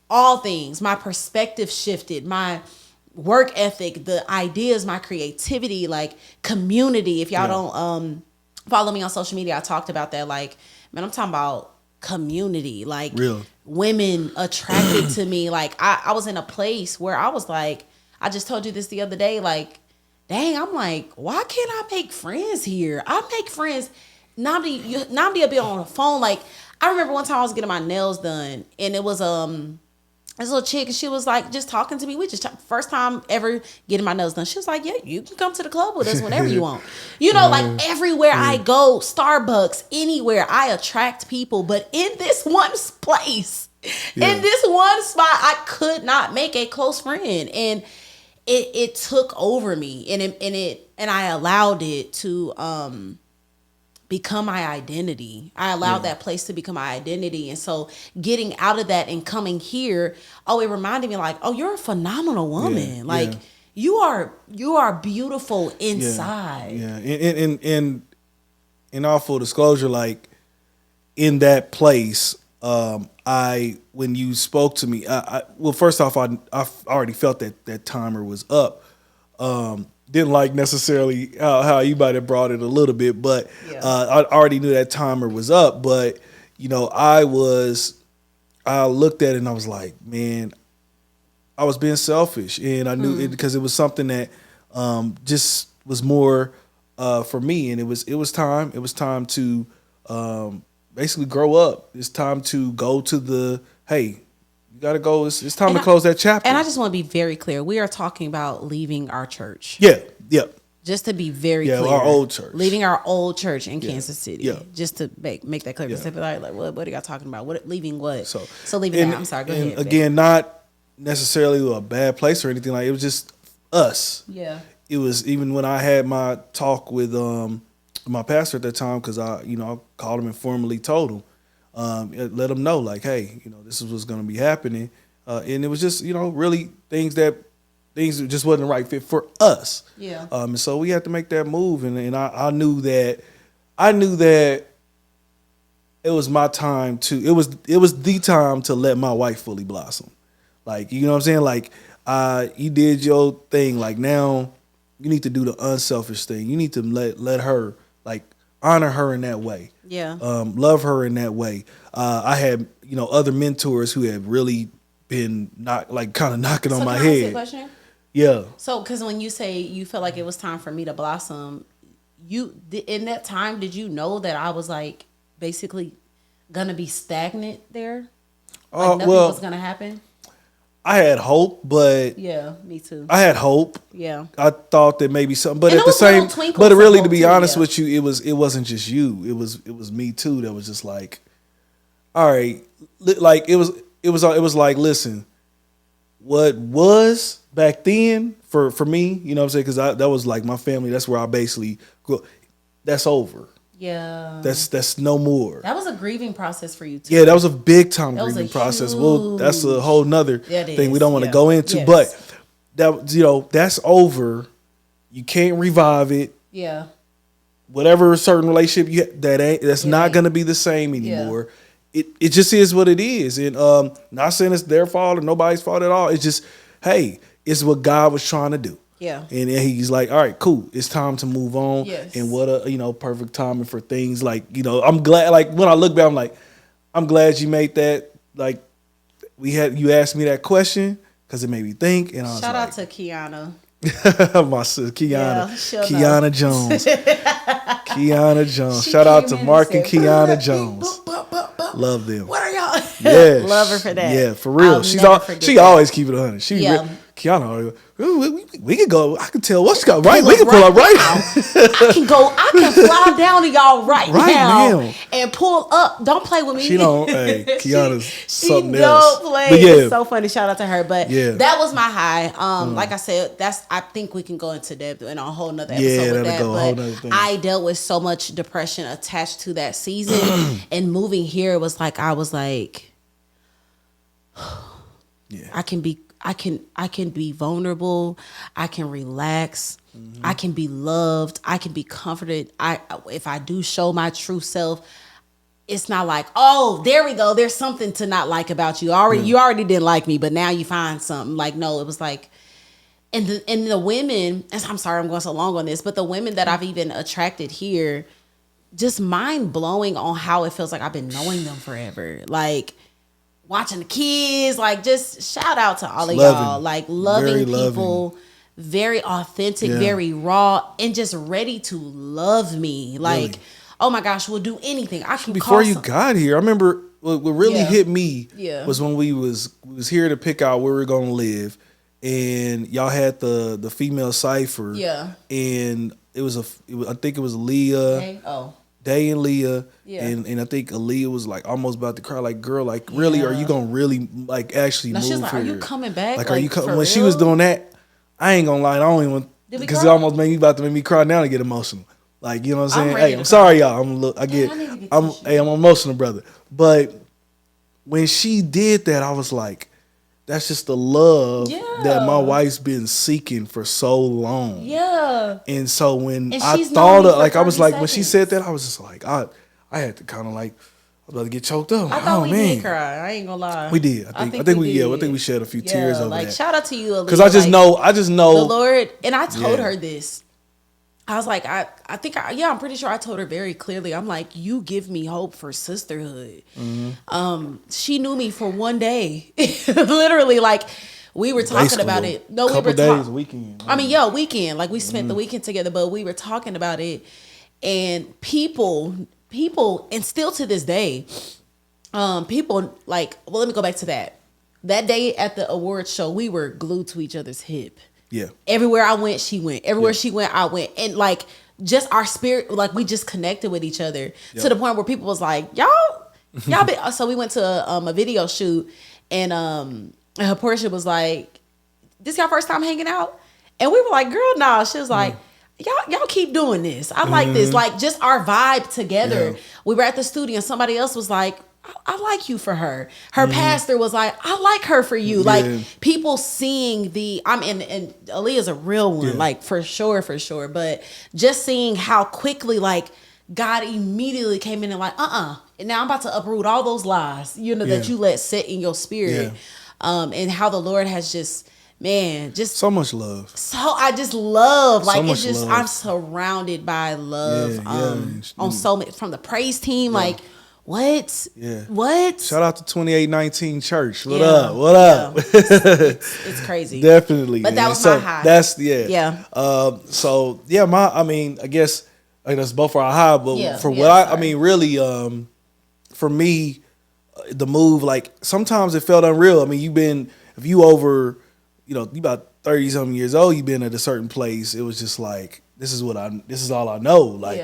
all things, my perspective shifted, my work ethic, the ideas, my creativity, like community. If y'all don't follow me on social media, I talked about that. Like, man, I'm talking about community, like real women attracted to me. Like I was in a place where I was like, I just told you this the other day, like, dang, I'm like, why can't I make friends here? I make friends. Namdi will be on the phone. Like, I remember one time I was getting my nails done, and it was this little chick, and she was like just talking to me. We just first time ever getting my nails done. She was like, yeah, you can come to the club with us whenever you want. Like everywhere I go, Starbucks, anywhere, I attract people. But in this one place, in this one spot, I could not make a close friend. And it took over me, and I allowed it to become my identity. I allowed that place to become my identity. And so getting out of that and coming here, it reminded me like, oh, you're a phenomenal woman. Yeah, like you are beautiful inside. Yeah. in all full disclosure, like in that place, when you spoke to me, well, first off, I already felt that timer was up. Didn't like necessarily how you might have brought it a little bit, but I already knew that timer was up. But you know, I looked at it and I was like, man, I was being selfish, and I knew it because it was something that just was more for me, and it was time. It was time to basically grow up. It's time to go to you got to go. It's time to close that chapter. And I just want to be very clear. We are talking about leaving our church. Yeah. Just to be very clear. Our old church. Leaving our old church in Kansas City. Yeah. Just to make that clear. Because people are like, what are y'all talking about? Leaving what? So leaving that. I'm sorry, go ahead. Again, not necessarily a bad place or anything like it. It was just us. Yeah. It was even when I had my talk with my pastor at that time, because I called him and formally told him, let him know, like, hey, this is what's going to be happening, and it was just really things just wasn't the right fit for us. Yeah. And so we had to make that move, and I knew that it was my time it was the time to let my wife fully blossom. Like, you know what I'm saying? Like, you did your thing. Like, now you need to do the unselfish thing. You need to let her, like, honor her in that way. Yeah. Love her in that way. I had, other mentors who had really been kind of knocking on my head. Ask you a question? Yeah. So, because when you say you felt like it was time for me to blossom, in that time, did you know that I was like basically gonna be stagnant there? Like nothing was gonna happen? I had hope, but yeah, me too. I had hope. Yeah, I thought that maybe something, but at the same, but really, to be honest with you, it wasn't just you. It was me too. That was just like, all right, like it was like, listen, what was back then for me, you know what I'm saying? Because that was like my family. That's where I basically grew. That's over. Yeah. That's no more. That was a grieving process for you too. Yeah, that was a big time grieving process. Well, that's a whole nother thing we don't want to go into. Yes. But that's over. You can't revive it. Yeah. Whatever certain relationship that's not gonna be the same anymore. Yeah. It just is what it is. And not saying it's their fault or nobody's fault at all. It's just, hey, it's what God was trying to do. Yeah. And he's like, all right, cool. It's time to move on. Yes. And what a perfect timing for things like, I'm glad, like when I look back, I'm like, I'm glad you made that. Like you asked me that question because it made me think. And I was shout out to Kiana. My sister, Kiana Jones. Kiana Jones. Shout out to Mark and Kiana Jones. Love them. What are y'all? Yeah. Love her for that. Yeah, for real. She always keep it 100. Kiana, we can go. I can tell what she got right. We can pull up right now. I can fly down to y'all right now and pull up. Don't play with me. She don't. Hey, Kiana's something else. She don't play. It's so funny. Shout out to her. But that was my high. Like I said, I think we can go into depth in a whole nother episode with that. But I dealt with so much depression attached to that season, and moving here was like I was like, I can be vulnerable. I can relax. Mm-hmm. I can be loved. I can be comforted. If I do show my true self, it's not like, oh, there we go. There's something to not like about you. You already didn't like me, but now you find something. Like, no, it was like, and the women, I'm sorry I'm going so long on this, but the women that I've even attracted here, just mind blowing on how it feels like I've been knowing them forever. Like, watching the kids, like, just shout out to all of y'all. Like, loving people, very authentic, very raw, and just ready to love me. Like, oh my gosh, we'll do anything. I can Before you got here, I remember what really hit me was when we was here to pick out where we were gonna live, and y'all had the female cipher. Yeah. And I think it was Leah. Okay. Oh. Day and Leah, and I think Aaliyah was like almost about to cry, like, girl, like, really, are you gonna really like actually move she's like, here? are you coming back? Like, are you coming? When she was doing that, I ain't gonna lie, I don't even, because it almost made me cry now to get emotional. Like, you know what I'm saying? Hey, I'm sorry, y'all. I'm emotional, brother. But when she did that, I was like, that's just the love Yeah. that my wife's been seeking for so long. Yeah. And so when And I she's thought known me of, for like, I was 30 like, when she said seconds. that, I was just like, I had to kind of like, I was about to get choked up. I Like, thought oh we man, did cry. I ain't gonna lie. we did. I think we shed a few tears over like, that. shout out to you, Aaliyah. Because I just know the Lord. And I told Yeah. her this. I was like, I'm pretty sure I told her very clearly. I'm like, you give me hope for sisterhood. She knew me for one day, literally. Like, we were talking Basically, about it. No, we couple were days, talking. weekend. I mean, yeah, weekend. Like, we spent the weekend together, but we were talking about it, and people, and still to this day, people like. Well, let me go back to that. That day at the awards show, we were glued to each other's hip. Yeah. Everywhere I went, she went. Everywhere she went, I went. And like, just our spirit, like, we just connected with each other to the point where people was like, y'all been. So we went to a video shoot, and Portia was like, this y'all first time hanging out? And we were like, girl, nah. She was like, y'all keep doing this. I like this. Like, just our vibe together. Yeah. We were at the studio and somebody else was like, I like you for her. Her pastor was like, I like her for you. Like, people seeing and Aaliyah's a real one, like, for sure. But just seeing how quickly, like, God immediately came in and like, and now I'm about to uproot all those lies, that you let sit in your spirit. And how the Lord has just so much love. So I just love, like, so it's just, love. I'm surrounded by love. On so many, from the praise team, like, what? Yeah. What? Shout out to 2819 Church. What Yeah. up? What up? It's crazy. Definitely. But that man. was So my high. That's Yeah. So yeah, I guess like that's both our high, but for what I mean, really, for me, the move, like, sometimes it felt unreal. I mean, if you over, you about 30 something years old, you've been at a certain place. It was just like, this is all I know. Like,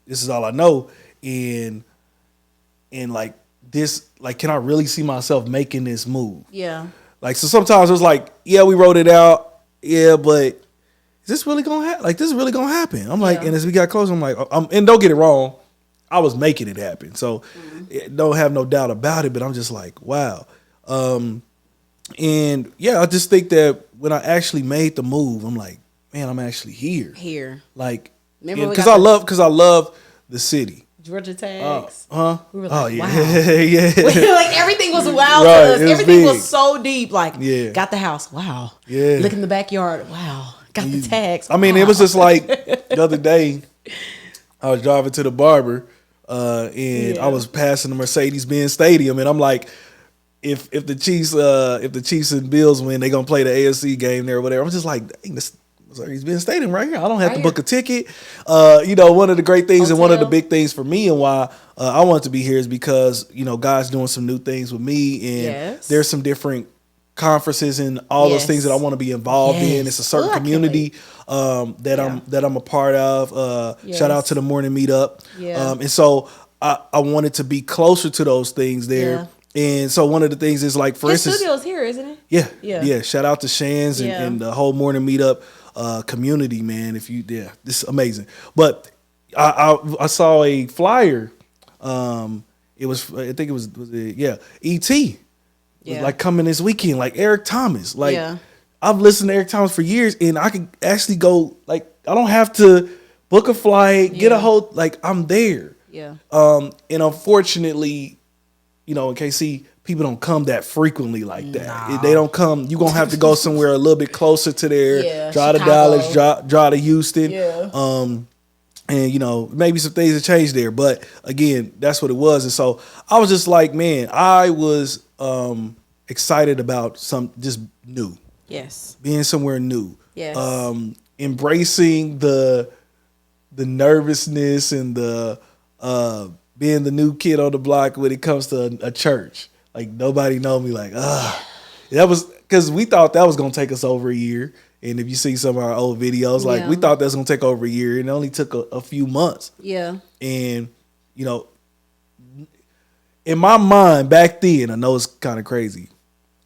this is all I know. And like this, like, can I really see myself making this move? Yeah. Like, so sometimes it was like, yeah, we wrote it out. Yeah, but is this really gonna happen? Like, this is really gonna happen. I'm like, and as we got closer, I'm like, and don't get it wrong, I was making it happen. So don't have no doubt about it, but I'm just like, wow. And yeah, I just think that when I actually made the move, I'm like, man, I'm actually here. Like, because I love the city. Georgia tags. We were like, wow. yeah. Yeah. Like, everything was wild Right, to us. Everything big. was so deep. Like, got the house. Wow. Yeah. Look in the backyard. Wow. Got the tags. I mean, it was just like the other day, I was driving to the barber, and I was passing the Mercedes-Benz Stadium, and I'm like, if the Chiefs and Bills win, they gonna play the AFC game there or whatever. I'm just like, dang, this Mercedes-Benz Stadium right here. I don't have to book a ticket. One of the great things and one of the big things for me and why I wanted to be here is because, God's doing some new things with me, and there's some different conferences and all those things that I want to be involved in. It's a certain community that I'm a part of. Shout out to the morning meetup. And so I wanted to be closer to those things there. And so one of the things is, like, for instance, studio's here, isn't it? Yeah. Shout out to Shan's and the whole morning meetup community, man. This is amazing. But I saw a flyer. It was, I think it was E.T. like coming this weekend, like Eric Thomas. Like, I've listened to Eric Thomas for years, and I could actually go, like, I don't have to book a flight, get a whole, like, I'm there. And unfortunately, in KC, people don't come that frequently like that. They don't come. You're going to have to go somewhere a little bit closer to there. Drive to Dallas, drive to Houston. And, maybe some things have changed there. But, again, that's what it was. And so I was just like, man, I was excited about just new. Yes. Being somewhere new. Yes. Embracing the nervousness and the being the new kid on the block when it comes to a church. Like, nobody know me. Like, that was because we thought that was gonna take us over a year. And if you see some of our old videos, like, we thought that was gonna take over a year, and it only took a few months. And in my mind back then, I know it's kind of crazy,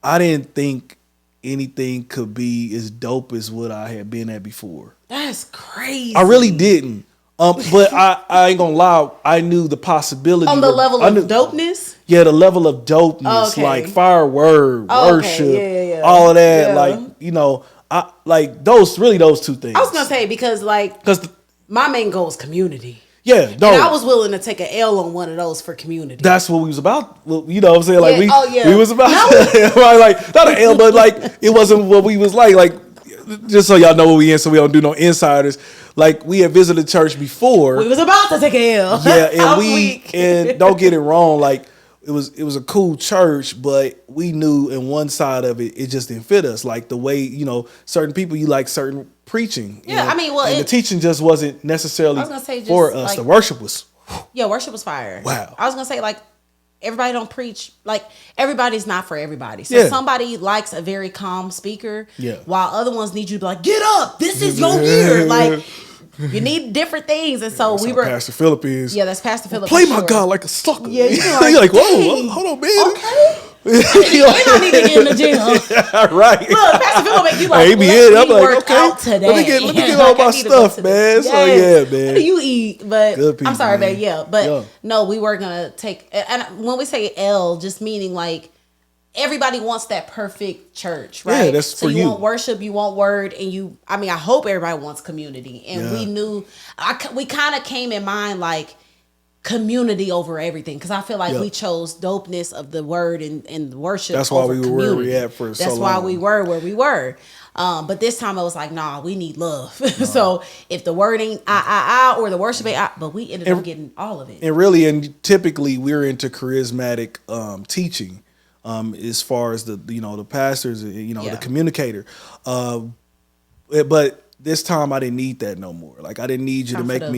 I didn't think anything could be as dope as what I had been at before. That's crazy. I really didn't. But I ain't gonna lie, I knew the possibility. On the level of dopeness? Yeah, the level of dopeness, like fire word, worship, all of that, like, you know, I like those two things. I was gonna say because my main goal is community. Yeah, no. And I was willing to take an L on one of those for community. That's what we was about. You know what I'm saying? Like we was about right, like not an L, but like it wasn't what we was like just so y'all know what we in, so we don't do no insiders. Like we had visited church before. We was about to take an L. Yeah, and don't get it wrong, like it was a cool church, but we knew in one side of it just didn't fit us. Like the way, you know, certain people you like certain preaching. Yeah, you know? I mean, well, and the teaching just wasn't necessarily for us. Like, the worship was. Yeah, worship was fire. Wow. I was gonna say like everybody don't preach, like everybody's not for everybody. So somebody likes a very calm speaker, while other ones need you to be like, get up, this is your year. Like you need different things. And so we were Pastor Phillip is. Yeah, that's Pastor Phillip. Play my God like a sucker. Yeah, you're like, whoa, hold on, man. Okay. We don't need to get in the gym. Right. Look, Pastor Phillip make you like, hey, I'm like, okay, out today. let me get all my stuff, man. Yes. So yeah, man. What do you eat? But good people, I'm sorry, man. babe. Yeah, but no, we were gonna take. And when we say L, just meaning like everybody wants that perfect church, right? Yeah, that's so for you. You want worship, you want word, and you. I mean, I hope everybody wants community, and we knew. We kind of came in mind like community over everything, because I feel like we chose dopeness of the word and the worship. That's why we were where we at for so long. That's why we were where we were. But this time it was like, nah, we need love. So if the word ain't or the worship ain't but we ended up getting all of it. And really, and typically we're into charismatic teaching, as far as the pastors, the communicator. But this time I didn't need that no more. Like I didn't need you to make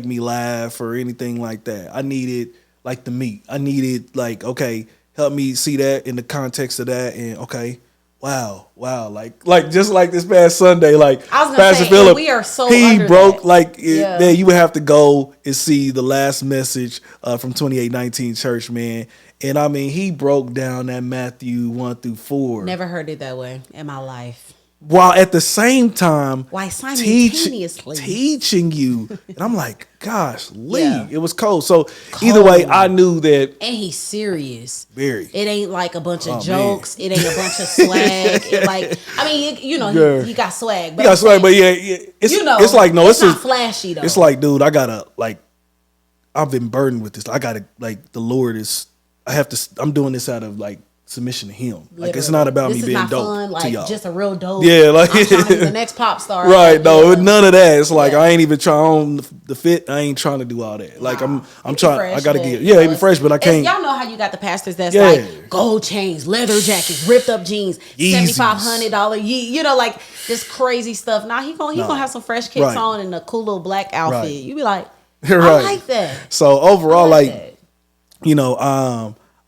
me laugh or anything like that. I needed like the meat. I needed like, okay, help me see that in the context of that, and okay, wow, like just like this past Sunday, like I was gonna Pastor say, Phillip, we are so he under broke that. man, you would have to go and see the last message from 2819 Church, man. And I mean, he broke down that Matthew 1-4. Never heard it that way in my life. While at the same time, simultaneously teaching you, and I'm like, gosh, Lee, it was cold. So either way, I knew that, and he's serious. Very. It ain't like a bunch of jokes. Man. It ain't a bunch of swag. He got swag. But it's like it's not flashy though. It's like, dude, I gotta I've been burdened with this. I gotta the Lord is. I'm doing this out of submission to Him. Literally. Like it's not about me being dope fun, to y'all. Just a real dope. Yeah, I'm trying to be the next pop star. Right? No, none of that. It's like I ain't even trying the fit. I ain't trying to do all that. Like I'm trying. Fresh, I gotta get. Yeah, it be fresh, but I can't. Y'all know how you got the pastors that's like gold chains, leather jackets, ripped up jeans, $7,500. Just crazy stuff. Now he gonna have some fresh kicks on and a cool little black outfit. Right. You be like, I like that. So overall,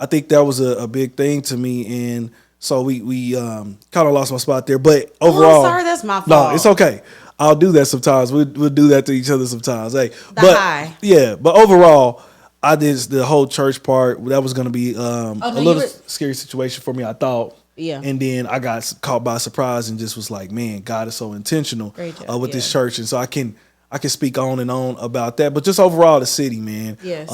I think that was a big thing to me, and so we kind of lost my spot there. But overall, I'm sorry, that's my fault. No, it's okay. I'll do that sometimes. We'll do that to each other sometimes. Hey, but overall, I did the whole church part. That was going to be a little scary situation for me, I thought. Yeah. And then I got caught by surprise and just was like, man, God is so intentional with this church, and so I can speak on and on about that. But just overall, the city, man. Yes.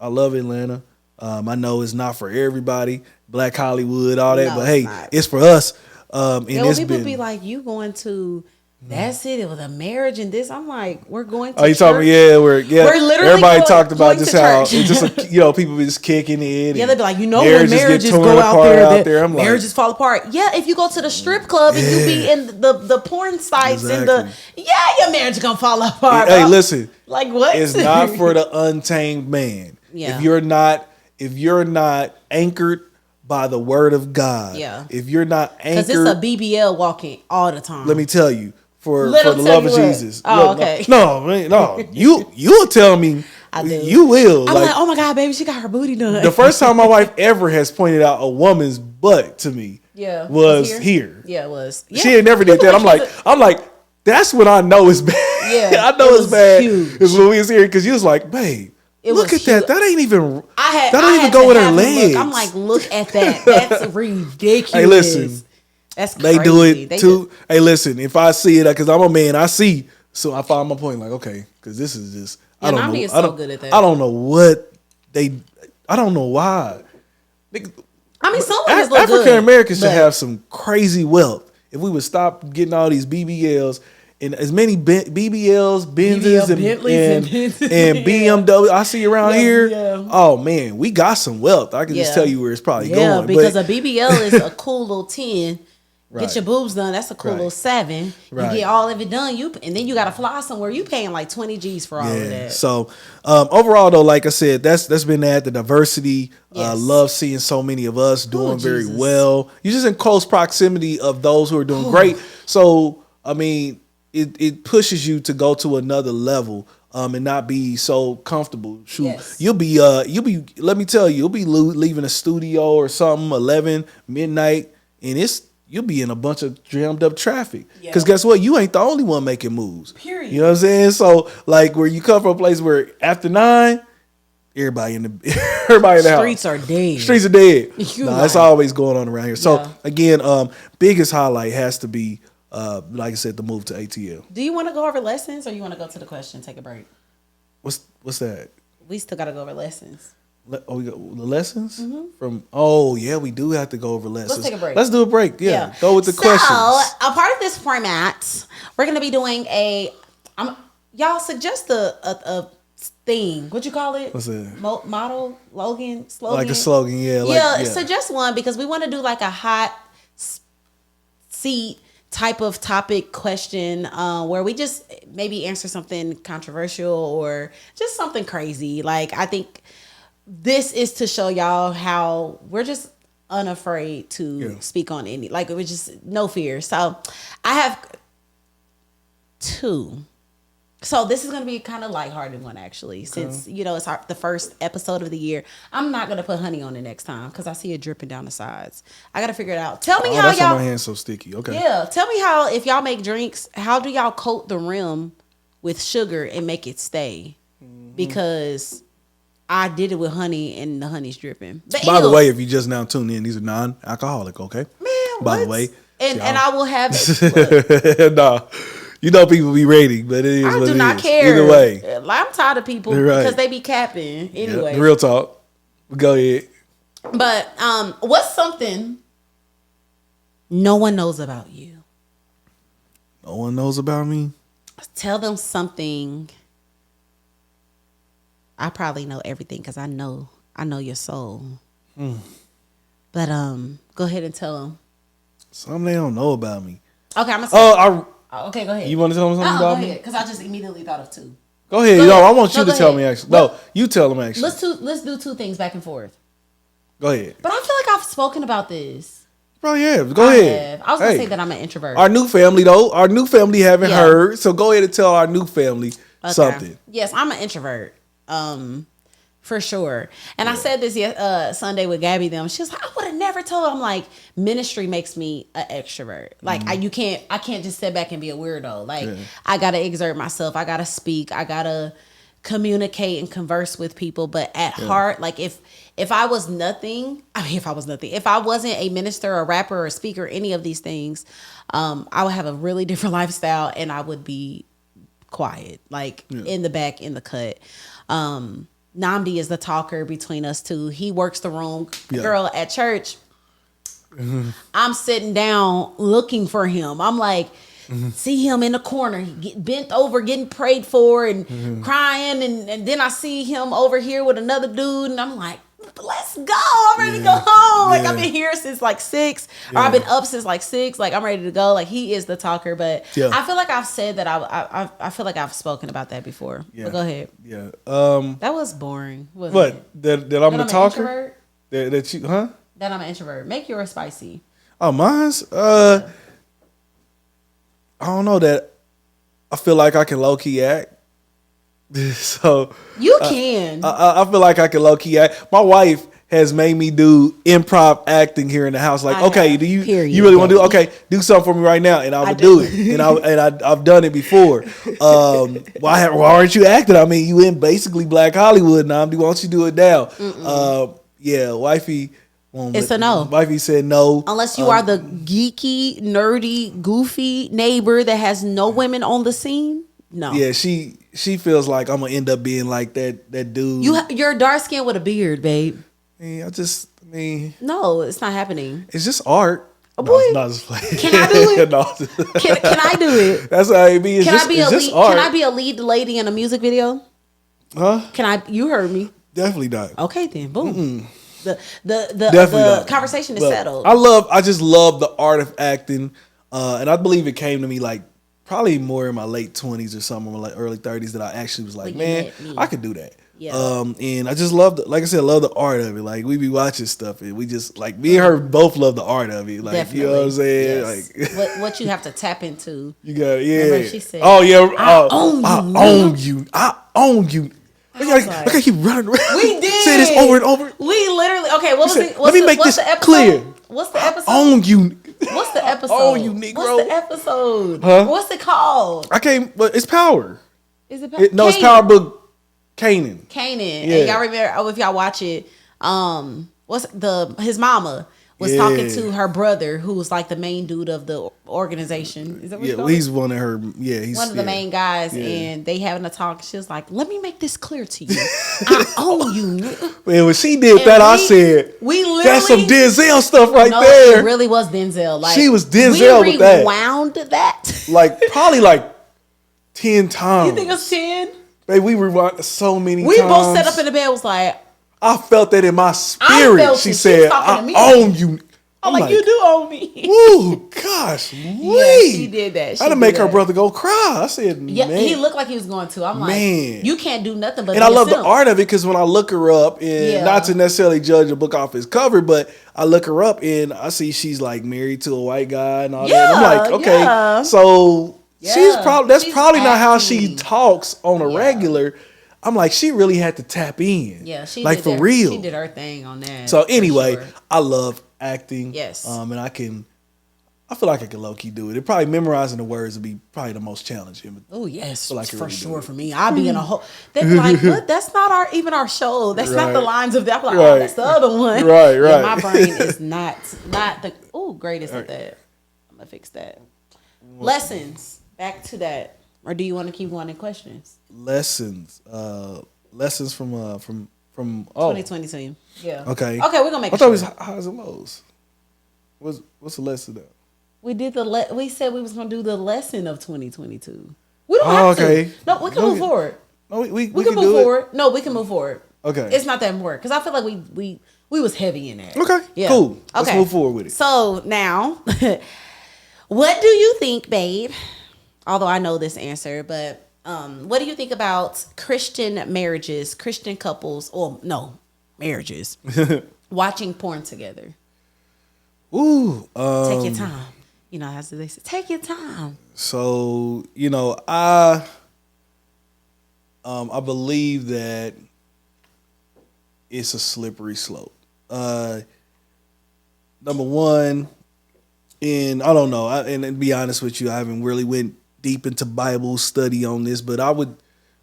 I love Atlanta. I know it's not for everybody, Black Hollywood, all that, but hey, it's for us. People be like, you going to that city with a marriage and this? I'm like, we're going to. Oh, you talking? Yeah, we're literally. Everybody talked about just how it's just people be just kicking it. Yeah, they be like, when marriages go out there, marriages fall apart. Yeah, if you go to the strip club and you be in the porn sites and your marriage gonna fall apart. Hey, listen, like what? It's not for the untamed man. Yeah. If you're not anchored by the word of God. Yeah. If you're not anchored, because it's a BBL walking all the time. Let me tell you, for the love of Jesus. Oh, okay. No. You'll tell me. I do. You will. I'm like, oh my God, baby, she got her booty done. The first time my wife ever has pointed out a woman's butt to me. Yeah. Was here. Yeah, it was. Yeah. She ain't never did that. I'm like, that's when I know it's bad. Yeah. I know it's bad. Huge. It's when we was here because you was like, babe. Look at that. That ain't even. That don't even go with her legs. I'm like, look at that. That's ridiculous. Hey, listen. That's crazy. They do it too. Hey, listen. If I see it, because I'm a man, I see. So I find my point. Like, okay, because this is just. I don't know. So good at that. I don't know what I don't know why. I mean, some of look African Americans should have some crazy wealth. If we would stop getting all these BBLs and as many BBLs, Benzes, and BMW I see around here. Yeah. Oh man, we got some wealth. I can just tell you where it's probably going. Yeah, because a BBL is a cool little 10. Right. Get your boobs done. That's a cool little 7. Right. You get all of it done. And then you got to fly somewhere. You paying like 20 G's for all of that. So overall, though, like I said, that's been that. The diversity. Love seeing so many of us doing very well. You're just in close proximity of those who are doing great. So I mean, it pushes you to go to another level. And not be so comfortable. Shoot, you'll be. Let me tell you, you'll be leaving a studio or something 11 midnight, and you'll be in a bunch of jammed up traffic. Because guess what? You ain't the only one making moves. Period. You know what I'm saying? So like where you come from a place where after 9, everybody in the house. Streets are dead. Streets are dead. That's always going on around here. So again, biggest highlight has to be like I said, the move to ATL. Do you want to go over lessons or you want to go to the question, take a break? What's that? We still got to go over lessons. We got the lessons from. Oh yeah, we do have to go over lessons. Let's take a break. Let's do a break. Yeah. Go with the questions. So a part of this format, we're gonna be doing y'all suggest a thing. What you call it? What's that? Slogan. Like a slogan, yeah. Suggest one because we want to do like a hot seat type of topic question where we just maybe answer something controversial or just something crazy. Like I think this is to show y'all how we're just unafraid to speak on any, like it was just no fear. So I have 2. So this is going to be kind of lighthearted one actually, since it's the first episode of the year. I'm not going to put honey on it next time because I see it dripping down the sides. I got to figure it out. Tell me how that's y'all. Why my hand's so sticky. Okay. Yeah. Tell me how, if y'all make drinks, how do y'all coat the rim with sugar and make it stay? Because I did it with honey and the honey's dripping. But by the way, if you just now tuned in, these are non-alcoholic. Okay. Man. By the way. And I will have it. Nah. You know people be rating, but it is what it is. I do not care. Either way. I'm tired of people because they be capping. Anyway. Real talk. Go ahead. But what's something no one knows about you? No one knows about me? Tell them something. I probably know everything because I know your soul. But go ahead and tell them. Something they don't know about me. Okay, I'm going to say. Okay, go ahead. You want to tell them something about me? Go ahead, because I just immediately thought of 2. Go ahead. I want you to tell me actually. No, you tell them actually. Let's do 2 things back and forth. Go ahead. But I feel like I've spoken about this. Probably have. Go ahead. I was going to say that I'm an introvert. Our new family though. Our new family haven't heard. So go ahead and tell our new family something. Yes, I'm an introvert. For sure. And I said this Sunday with Gabby them. She was like, I would have never told her. I'm like, ministry makes me an extrovert. Like I can't just sit back and be a weirdo. Like I gotta exert myself. I gotta speak. I gotta communicate and converse with people. But at heart, like if I was nothing, if I wasn't a minister, a rapper, or a speaker, any of these things, I would have a really different lifestyle and I would be quiet, like in the back, in the cut. Namdi is the talker between us two. He works the room. Girl, at church, I'm sitting down looking for him. I'm like, see him in the corner, he get bent over, getting prayed for and crying. And then I see him over here with another dude. And I'm like, let's go. I'm ready to go home. Like I've been here since like 6 or I've been up since like 6. Like I'm ready to go. Like he is the talker. But I feel like I've said that I feel like I've spoken about that before. But go ahead. Yeah. That was boring. What? That I'm the talker? That you, huh? That I'm an introvert. Make yours spicy. Oh, mine's? I don't know, that I feel like I can low key act. So you can. I feel like I can low key act. My wife has made me do improv acting here in the house. Like, okay, do you really want to do? Okay, do something for me right now, and I would do it. I've done it before. Why aren't you acting? I mean, you in basically Black Hollywood now. Why don't you do it now? Wifey. It's a no. Wifey said no. Unless you are the geeky, nerdy, goofy neighbor that has no women on the scene. No. Yeah, she she feels like I'm gonna end up being like that dude. You're dark skin with a beard, babe. I mean, no, it's not happening. It's just art. Oh boy, no, just can I do it? No. Can I do it? That's how I mean. Can I be a lead lady in a music video? Huh? You heard me. Definitely not. Okay then, boom. The conversation is settled. I just love the art of acting, and I believe it came to me like probably more in my late 20s or something, or like early 30s that I actually was like, man, I could do that. Yeah. And I just love like I said, love the art of it. Like we be watching stuff and we just like me and her both love the art of it. Like definitely. You know what I'm saying? Yes. Like what you have to tap into. You got yeah. Remember she said, oh yeah, I own you. I own you. I gotta keep running around. We did say this over and over. We literally okay. What was it? Let me make this clear. What's the episode? I own you. What's the episode? Oh, you Negro. What's the episode? Huh? What's it called? I can't. But it's Power. Is it Power? No, it's Power Book. Kanan. Yeah. And y'all remember? If y'all watch it, his mama was talking to her brother, who was like the main dude of the organization. Is that what he's one of her. Yeah, he's one of the main guys, and they having a talk. She was like, "Let me make this clear to you. I own you." Man, when she did that, I said, "We literally that's some Denzel stuff right there." It really was Denzel. Like she was Denzel with that. We rewound that like probably like 10 times. You think it's 10? Babe, we rewound so many times. We both sat up in the bed. Was like, I felt that in my spirit. She said, "I own you." I'm like, you do own me. Ooh, gosh, yeah, she did that. I had to make her brother go cry. I said, yeah, man. He looked like he was going to. I'm like, you can't do nothing but. And I love the art of it because when I look her up, and not to necessarily judge a book off its cover, but I look her up and I see she's like married to a white guy and all that. And I'm like, okay, so she's probably not how she talks on a regular. I'm like, she really had to tap in. Yeah, she like did for real. She did her thing on that. So anyway, I love acting. Yes. And I feel like I can low key do it. Probably memorizing the words would be probably the most challenging. Oh yes, like for sure for me. I'd be in a whole. They'd be like, "What? That's not even our show. That's not the lines of that." I'm like, "Oh, that's the other one." Right. Yeah, my brain is not the greatest at that. I'm gonna fix that. Lessons. Back to that. Or do you want to keep going in questions? Lessons from 2022. Yeah. Okay. We're gonna make. I thought it was highs and lows. What's the lesson there? We did we said we was gonna do the lesson of 2022. We don't have to. No, we can move forward. No, we can move forward. No, we can move forward. Okay. It's not that important because I feel like we was heavy in that. Okay. Yeah. Cool. Let's move forward with it. So now, what do you think, babe? Although I know this answer, but what do you think about Christian marriages, Christian couples, or no, marriages, watching porn together? Ooh. Take your time. You know, as they say, take your time. So, I believe that it's a slippery slope. Number one, and I don't know, and to be honest with you, I haven't really went deep into Bible study on this, but I would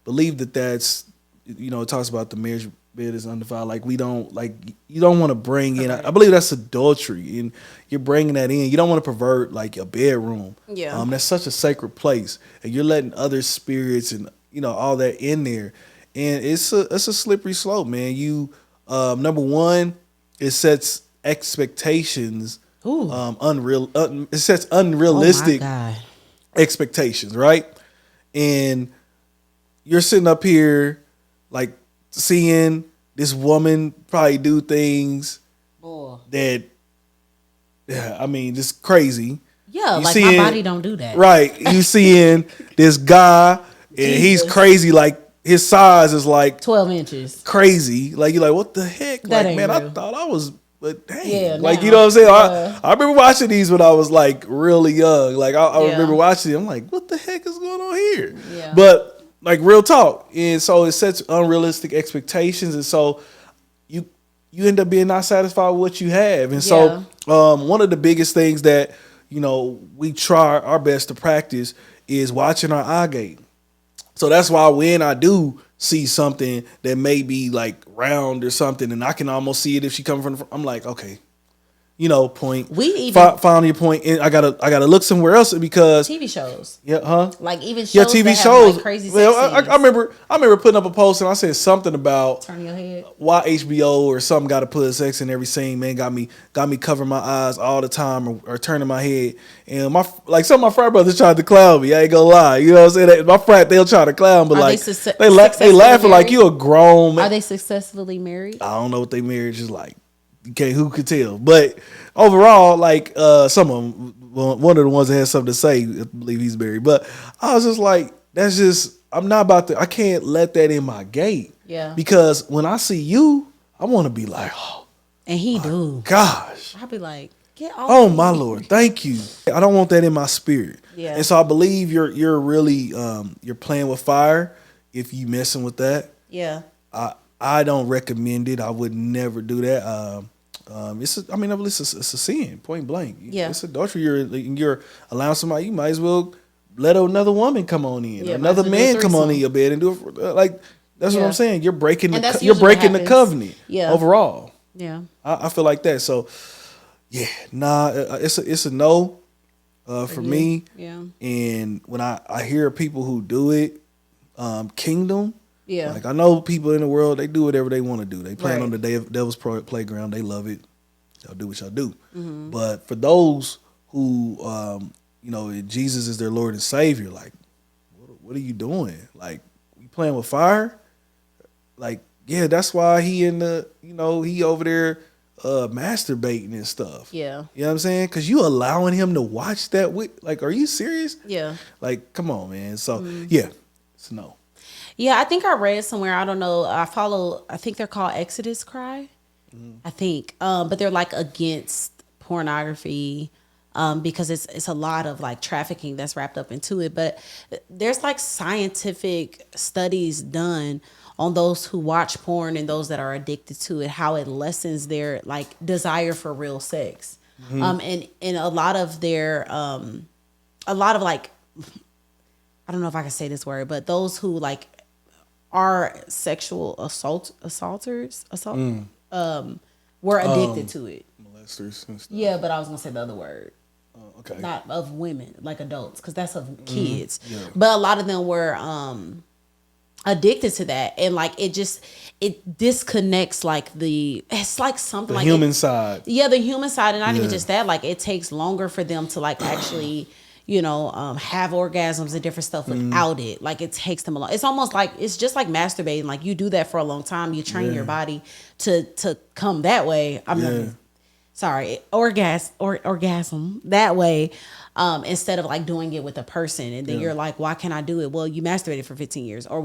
believe that's, it talks about the marriage bed is undefiled. Like you don't want to bring in, I believe that's adultery, and you're bringing that in. You don't want to pervert like a bedroom. Yeah. That's such a sacred place, and you're letting other spirits and all that in there, and it's a slippery slope, man. You number one, it sets expectations. It sets unrealistic expectations, right? And you're sitting up here like seeing this woman probably do things that, just crazy. Yeah, like my body don't do that. Right. You seeing this guy and he's crazy, like his size is like 12 inches. Crazy. Like you're like, what the heck? That like, man, real. I thought I was, but dang. Yeah, like, you know what I'm saying? I remember watching these when I was like really young. Like I remember watching them. I'm like, what the heck is going on here? Yeah. But like real talk. And so it sets unrealistic expectations. And so you end up being not satisfied with what you have. And so one of the biggest things that, we try our best to practice is watching our eye gate. So that's why when I do see something that may be like round or something, and I can almost see it if she comes from, I'm like, okay, point. We even found your point, and I gotta look somewhere else because TV shows. Yeah, huh? Like even shows TV that shows. have like crazy sex scenes. I remember putting up a post and I said something about turn your head. Why HBO or something got to put sex in every scene. Man, got me covering my eyes all the time or turning my head. And some of my frat brothers tried to clown me. I ain't gonna lie. You know what I'm saying? My frat, they'll try to clown, but they laughing married? like you a grown man. Are they successfully married? I don't know what they marriage is like. Okay, who could tell? But overall, like some of them, one of the ones that had something to say, I believe he's married. But I was just like, that's just, I'm not about to, I can't let that in my gate. Yeah. Because when I see you, I want to be like, oh. And he do. Gosh. I'll be like, get off. Oh my Lord, thank you. I don't want that in my spirit. Yeah. And so I believe you're really you're playing with fire if you messing with that. Yeah. I don't recommend it. I would never do that. It's a sin, point blank. Yeah. It's adultery. You're allowing somebody. You might as well let another woman come on in, or another man come on in your bed and do it. That's what I'm saying. You're breaking the covenant. Yeah. Overall. Yeah. I feel like that. So, yeah, it's a no for me. Yeah. And when I hear people who do it, kingdom. Yeah. Like I know people in the world, they do whatever they want to do. They play on the devil's playground. They love it. Y'all do what y'all do. Mm-hmm. But for those who, Jesus is their Lord and Savior, like, what are you doing? Like, you playing with fire? Like, yeah, that's why he he over there masturbating and stuff. Yeah. You know what I'm saying? Because you allowing him to watch that like, are you serious? Yeah. Like, come on, man. So, yeah, it's no. Yeah, I think I read somewhere, I don't know, I think they're called Exodus Cry, I think, but they're like against pornography because it's a lot of like trafficking that's wrapped up into it. But there's like scientific studies done on those who watch porn and those that are addicted to it, how it lessens their like desire for real sex. And a lot of their, like, I don't know if I can say this word, but those who like are sexual assaulters were addicted to it. Molesters and stuff. Yeah, but I was gonna say the other word. Okay. Not of women, like adults, because that's of kids. Yeah. But a lot of them were addicted to that, and like it disconnects like it's like something like human side. Yeah, the human side, and not even just that. Like it takes longer for them to like actually. Have orgasms and different stuff without it. Like it takes them a long. It's almost like it's just like masturbating. Like you do that for a long time. You train your body to come that way. Orgasm that way. Instead of like doing it with a person, and then you're like, why can't I do it? Well, you masturbated for 15 years, or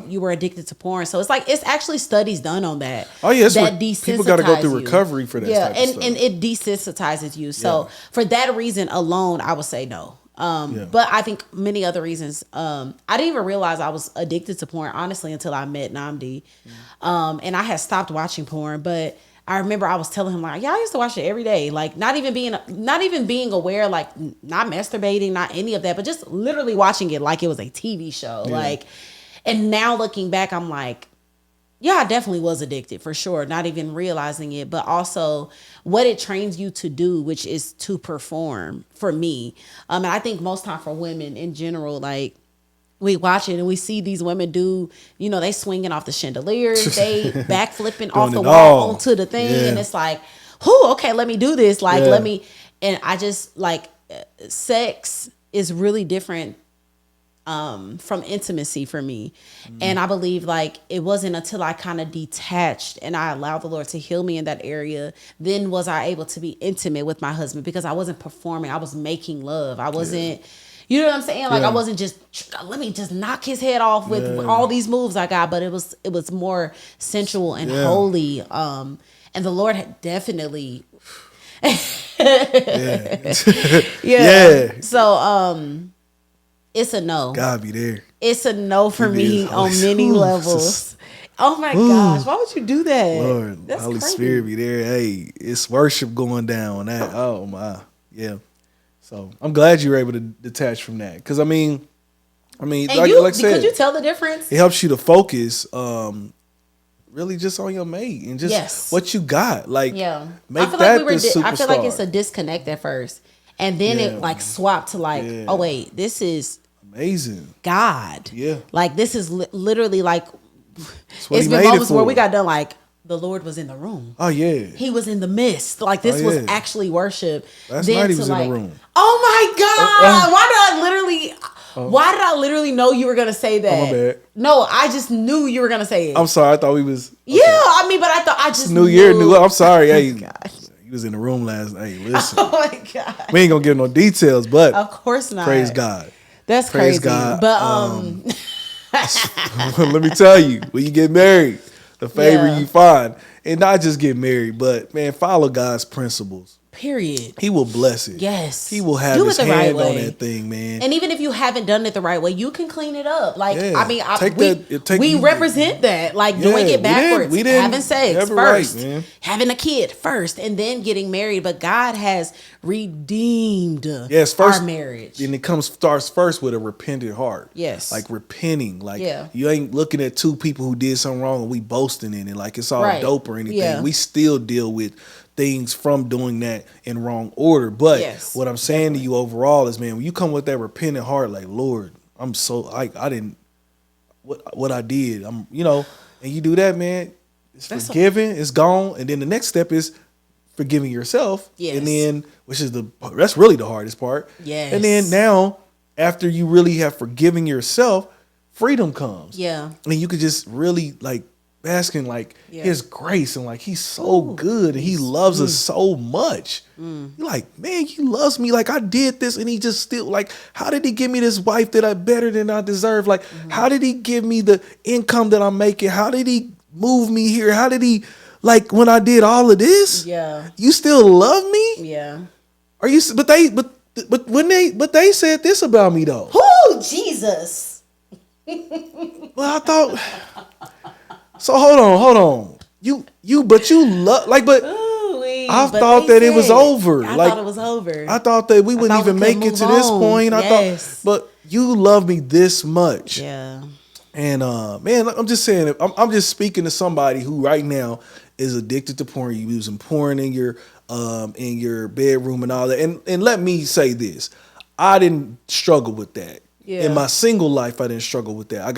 you were addicted to porn. So it's like it's actually studies done on that. Oh yes, that desensitize people got to go through recovery for that. Yeah, and it desensitizes you. So for that reason alone, I would say no. But I think many other reasons. I didn't even realize I was addicted to porn, honestly, until I met Namdi. And I had stopped watching porn, but I remember I was telling him like, yeah, I used to watch it every day. Like not even being aware, like not masturbating, not any of that, but just literally watching it like it was a TV show. Yeah. Like, and now looking back, I'm like, yeah, I definitely was addicted for sure. Not even realizing it, but also what it trains you to do, which is to perform for me. And I think most time for women in general, like we watch it and we see these women do, they swinging off the chandeliers, they backflipping off the wall onto the thing. And it's like, okay, let me do this. Like, and I just like sex is really different from intimacy for me. And I believe like it wasn't until I kind of detached and I allowed the Lord to heal me in that area, then was I able to be intimate with my husband, because I wasn't performing. I was making love. I wasn't, you know what I'm saying? Like I wasn't just, let me just knock his head off with all these moves I got, but it was more sensual and holy. And the Lord had definitely, So, it's a no. God be there. It's a no for me on many levels. Oh my gosh, why would you do that? Lord, that's Holy crazy. Spirit be there. Hey, it's worship going down. That oh my, yeah. So I'm glad you were able to detach from that, because I mean, like I said, could you tell the difference? It helps you to focus really just on your mate and just Yes. what you got. Like, Yeah. make I feel that like the superstar. I feel like it's a disconnect at first. And then it like swapped to like, Yeah. oh wait, this is amazing. God. Yeah. Like this is literally like, That's what it's he been made it moments where for. we got done like, the Lord was in the room. Oh yeah. He was in the midst. Like this was yeah. actually worship. Last night he was in the room. Oh my God. Why did I literally know you were gonna say that? Oh, my bad. No, I just knew you were gonna say it. I'm sorry. I thought we was. Okay. Yeah, I mean, but I thought I just New Year, knew. new. I'm sorry. Hey, God. he was in the room last night. Hey, listen. Oh my God. We ain't gonna give no details, but Of course not. praise God. That's Praise crazy. God. But Let me tell you, when you get married, the favor Yeah. you find, and not just get married, but man, follow God's principles. period. He will bless it. Yes. He will have Do his it the right hand on way. that thing, man. And even if you haven't done it the right way, you can clean it up. Like, Yeah. I mean, Take we you- represent that. Like, Yeah, doing it we backwards. didn't Having sex have it right, first. man. Having a kid first. And then getting married. But God has redeemed Yes, first our marriage. And it starts first with a repentant heart. Yes. Like repenting. Like Yeah. you ain't looking at two people who did something wrong and we boasting in it like it's all Right. dope or anything. Yeah. We still deal with things from doing that in wrong order. But Yes, what I'm saying to you overall is, man, when you come with that repentant heart, like, Lord, I'm so I didn't what I did. And you do that, man, it's forgiven, it's gone. And then the next step is forgiving yourself. Yes. And then that's really the hardest part. Yes. And then now, after you really have forgiven yourself, freedom comes. Yeah. And you could just really like bask in like Yeah. his grace and like he's so good and he loves us so much. You're like, man, he loves me. Like I did this and he just still like, how did he give me this wife that I better than I deserve? Like, how did he give me the income that I'm making? How did he move me here? How did he, like, when I did all of this? Yeah. You still love me? Yeah. Are you? But they said this about me though. Oh, Jesus. Well, I thought. So hold on. You love but Ooh-wee. I But thought they that it was said- over. I Like, thought it was over. I thought that we wouldn't thought we even make could it to move this on. point. Yes. But you love me this much. Yeah. And man, I'm just saying, I'm just speaking to somebody who right now is addicted to porn. You using porn in your bedroom and all that. And let me say this, I didn't struggle with that. Yeah. In my single life, I didn't struggle with that. I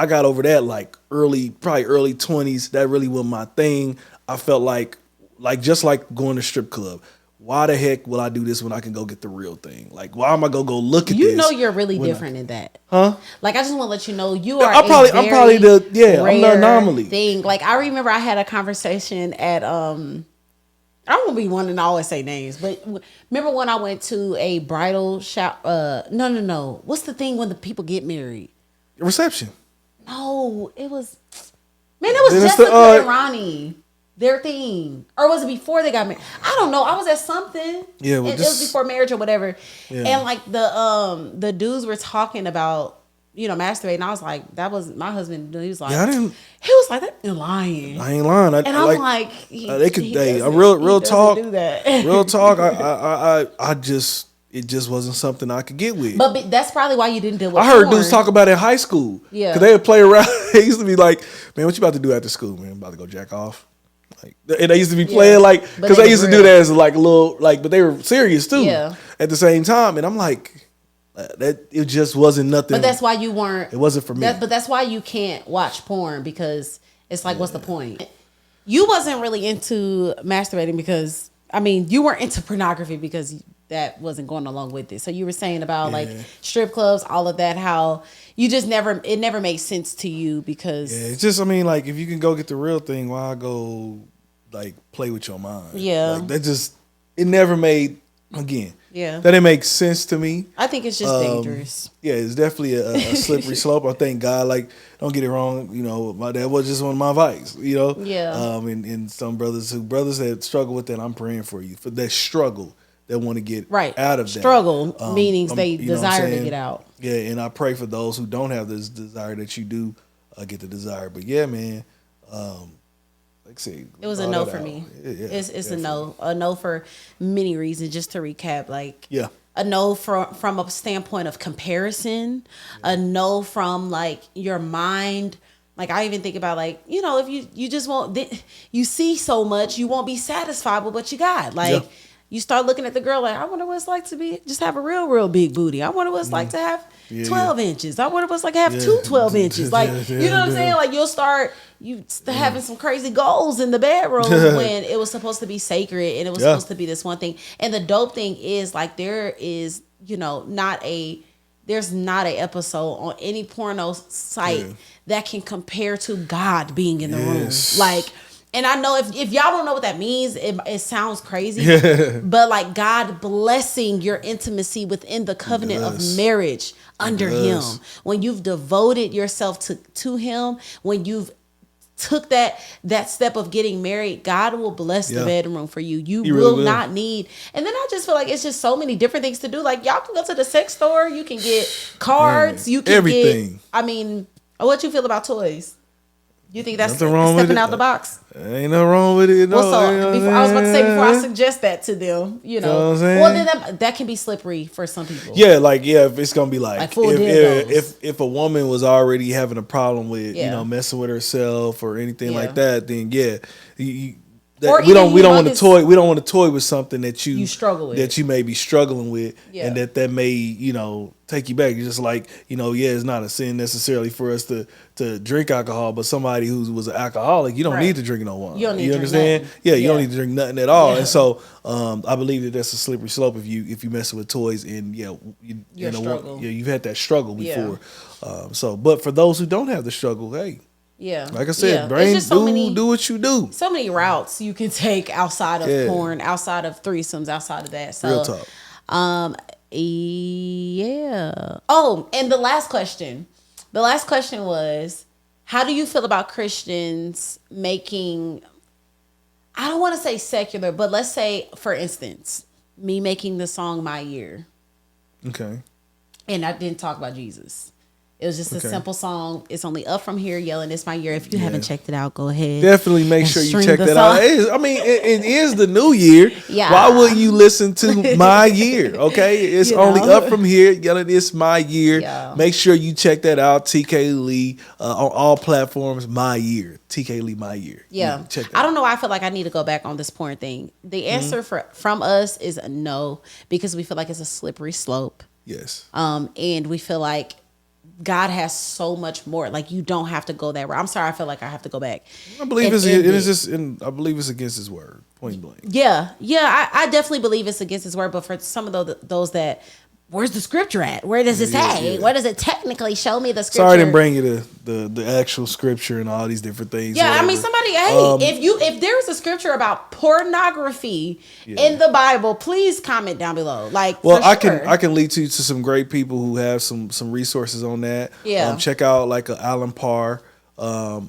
got over that like early 20s. That really was my thing. I felt like just like going to strip club. Why the heck will I do this when I can go get the real thing? Like, why am I gonna go look at this? You know you're really different in that. Huh? Like, I just want to let you know you are I'm probably the I'm the anomaly. thing. Like, I remember I had a conversation at I don't want to be one and always say names, but remember when I went to a bridal shop? No. What's the thing when the people get married? Reception. No, it was Then it's Jessica the, and Ronnie. Their thing, or was it before they got married? I don't know. I was at something. Yeah, well, it was before marriage or whatever. Yeah. And like the dudes were talking about masturbating. I was like, that was my husband. He was like, Yeah, I didn't. He was like, they're lying. I ain't lying. And I'm like, they could. doesn't- Real he talk. doesn't do that. Real talk. It just wasn't something I could get with. But that's probably why you didn't deal with. I heard porn. dudes talk about it in high school. Yeah. Because they would play around. They used to be like, man, what you about to do after school, man? I'm about to go jack off. Like, and they used to be playing like, But because they they used to real. do that as like a little, like, but they were serious too. Yeah. At the same time. And I'm like, that it just wasn't nothing. But that's why you weren't. It wasn't for me. But that's why you can't watch porn, because it's like, what's the point? You wasn't really into masturbating because, I mean, you weren't into pornography because that wasn't going along with it. So you were saying about like strip clubs, all of that, how you just it never made sense to you because. Yeah, it's just, I mean, like, if you can go get the real thing, why go like play with your mind? Yeah. Like, that just, it never made, again. Yeah. That didn't make sense to me. I think it's just dangerous. Yeah, it's definitely a slippery slope. I thank God. Like, don't get it wrong. My dad was just one of my vices. Yeah. And some brothers that struggle with that, I'm praying for you for that struggle that want to get Right. out of that Struggle meaning they you know what I'm desire to saying? get out. Yeah, and I pray for those who don't have this desire that you do get the desire. But yeah, man. Like I said, It was a all no that for out. me. Yeah, It's a no for many reasons. Just to recap, like Yeah. a no from a standpoint of comparison, a no from like your mind Like I even think about like, you know, if you just won't, you see so much, you won't be satisfied with what you got. Like you start looking at the girl like, I wonder what it's like to just have a real big booty. I wonder what it's like to have 12 inches. I wonder what it's like to have two 12 inches. Like, you know what I'm saying? Like you'll start having some crazy goals in the bedroom when it was supposed to be sacred and it was supposed to be this one thing. And the dope thing is like there is, you know, there's not a episode on any porno site that can compare to God being in the room. Like, and I know if y'all don't know what that means, it sounds crazy, but like God blessing your intimacy within the covenant of marriage under him. When you've devoted yourself to him, when you've took that step of getting married, God will bless the bedroom for you. You will not need. And then I just feel like it's just so many different things to do. Like y'all can go to the sex store, you can get cards, you can everything. I mean, what you feel about toys? You think that's stepping out the box? Ain't nothing wrong with it. No, well, so I was about to say before I suggest that to them, you know, well then that can be slippery for some people. Yeah, like if it's gonna be like if a woman was already having a problem with you know messing with herself or anything like that, then we don't want to toy with something that you struggle with, that you may be struggling with, and that may you know take you back. It's just like you know it's not a sin necessarily for us to drink alcohol, but somebody who was an alcoholic, you don't need to drink no wine. You understand? You don't need to drink nothing at all. And so I believe that that's a slippery slope if you messing with toys and you've had that struggle before. But for those who don't have the struggle, hey. Yeah, like I said, do what you do. So many routes you can take outside of porn, outside of threesomes, outside of that. So, real talk. Oh, and the last question was, how do you feel about Christians making? I don't want to say secular, but let's say, for instance, me making the song "My Year." Okay. And I didn't talk about Jesus. It was just a simple song. It's only Up From Here yelling, "It's my year." If you haven't checked it out, go ahead. Definitely make sure you check that out. It is the new year. Yeah. Why wouldn't you listen to My Year? Okay. It's only Up From Here yelling, "It's my year." Yeah. Make sure you check that out. TK Lee on all platforms. My Year. TK Lee, My Year. Yeah. Check that out. I don't know why I feel like I need to go back on this porn thing. The answer from us is a no, because we feel like it's a slippery slope. Yes. And we feel like God has so much more. Like you don't have to go that route. I'm sorry, I feel like I have to go back. I believe I believe it's against His word, point blank. Yeah. I definitely believe it's against His word. But for some of those that, where's the scripture at? Where does it say? Yeah. Where does it technically show me the scripture? Sorry I didn't bring you the actual scripture and all these different things. Yeah, whatever. I mean, somebody, if there's a scripture about pornography in the Bible, please comment down below. Like, well, I can lead you to some great people who have some resources on that. Yeah, check out like Alan Parr or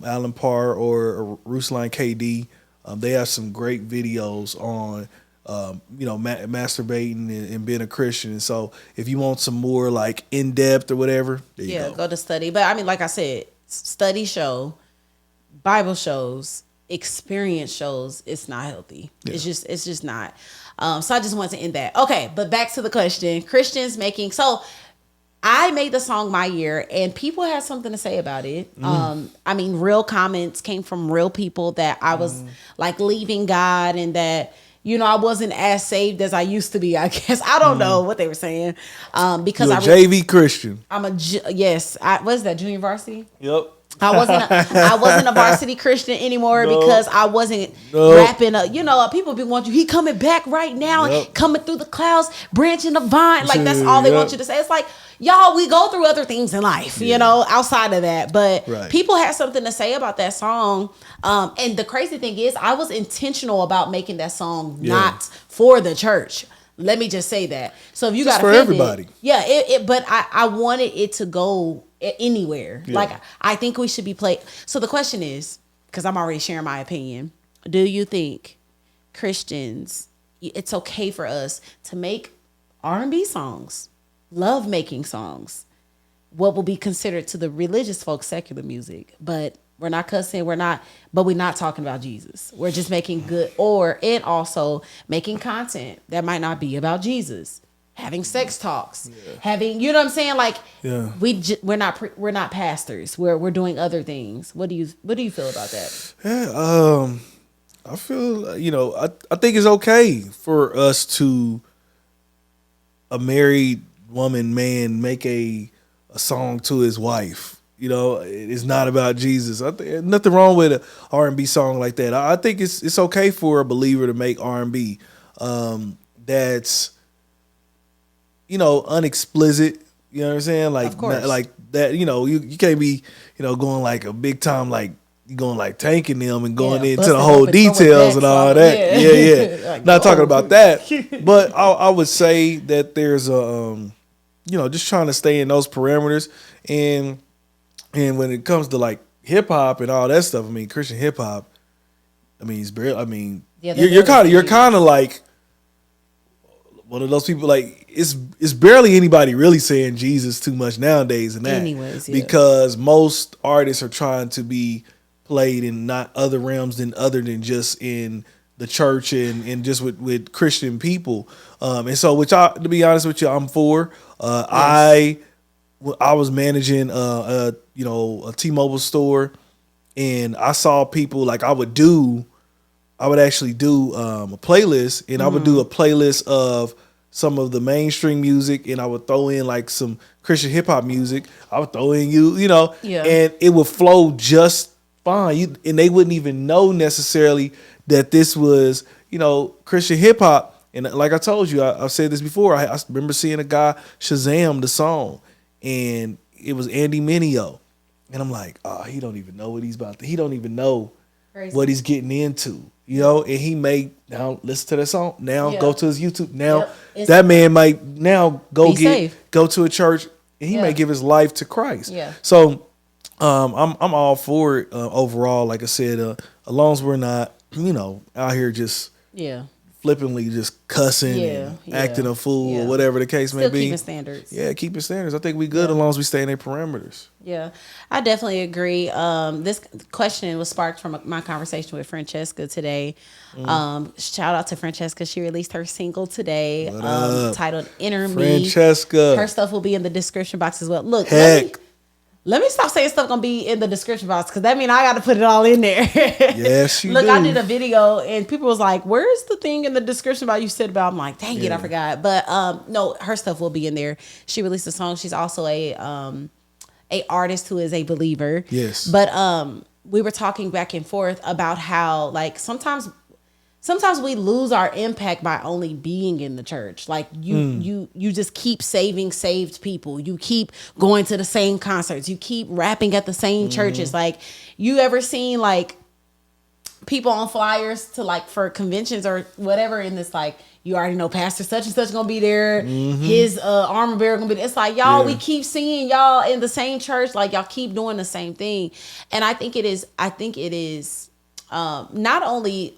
Ruslan KD. They have some great videos on. Masturbating and being a Christian. And so if you want some more like in depth or whatever, there you go to study. But I mean, like I said, study show, Bible shows, experience shows, it's not healthy. Yeah. It's just not. So I just wanted to end that. Okay, but back to the question. Christians making, so I made the song "My Year" and people had something to say about it. I mean, real comments came from real people that I was like leaving God and that, you know, I wasn't as saved as I used to be, I guess. I don't know what they were saying. Because you're a JV Christian. What is that, junior varsity? Yep. I wasn't a varsity Christian anymore because I wasn't rapping up. You know, people want you, he coming back right now, coming through the clouds, branching the vine. Like, that's all they want you to say. It's like, y'all, we go through other things in life, you know, outside of that. But people had something to say about that song. And the crazy thing is, I was intentional about making that song not for the church. Let me just say that. So if you got for everybody, but I wanted it to go anywhere. Yeah. Like, I think we should be played. So the question is, because I'm already sharing my opinion, do you think Christians, it's okay for us to make R&B songs, love making songs, what will be considered to the religious folks secular music, but we're not cussing, we're not talking about Jesus. We're just making good, and also making content that might not be about Jesus. having sex talks, having, you know what I'm saying? Like, we're not pastors. We're doing other things. What do you feel about that? Yeah, I feel, I think it's okay for us to, a married man make a song to his wife. It's not about Jesus. I think nothing wrong with an R&B song like that. I think it's okay for a believer to make R&B that's unexplicit. You know what I'm saying? Like, of course. Like that. You can't be going like a big time, like you going like tanking them and going into the whole details and all that. Yeah. Like, not talking about that, but I would say that there's a just trying to stay in those parameters. And when it comes to like hip hop and all that stuff, I mean, Christian hip hop, I mean, it's barely, I mean, you're kind of like one of those people. Like, it's barely anybody really saying Jesus too much nowadays, and that anyways, because most artists are trying to be played in not other realms other than just in the church and just with Christian people. And so, to be honest with you, I'm for. I was managing a T-Mobile store, and I saw people like I would actually do a playlist, and I would do a playlist of some of the mainstream music, and I would throw in like some Christian hip hop music. I would throw in and it would flow just fine. And they wouldn't even know necessarily that this was Christian hip hop. And like I told you, I've said this before. I remember seeing a guy Shazam the song, and it was Andy Mineo, and I'm like, oh, he don't even know what he's about. He don't even know what he's getting into, And he may now listen to that song. Now go to his YouTube. Now that man might now go to a church, and he may give his life to Christ. Yeah. So I'm all for it overall. Like I said, as long as we're not out here just flippantly just cussing and acting a fool or whatever the case may be. Keeping standards. Yeah, keeping standards. I think we good as long as we stay in their parameters. Yeah, I definitely agree. This question was sparked from my conversation with Francesca today. Shout out to Francesca. She released her single today titled Inner Me. Francesca. Her stuff will be in the description box as well. Look, heck. Let me stop saying stuff gonna be in the description box, because that means I got to put it all in there. Yes, you Look, do. I did a video and people was like, "Where's the thing in the description box you said about?" I'm like, "Dang it, I forgot." But no, her stuff will be in there. She released a song. She's also a artist who is a believer. Yes. But we were talking back and forth about how like sometimes we lose our impact by only being in the church. Like you just keep saving saved people. You keep going to the same concerts. You keep rapping at the same churches. Like, you ever seen like people on flyers to like for conventions or whatever, and it's like, you already know Pastor such and such gonna be there. His armor bearer gonna be there. It's like, y'all, we keep seeing y'all in the same church. Like, y'all keep doing the same thing. And I think it is not only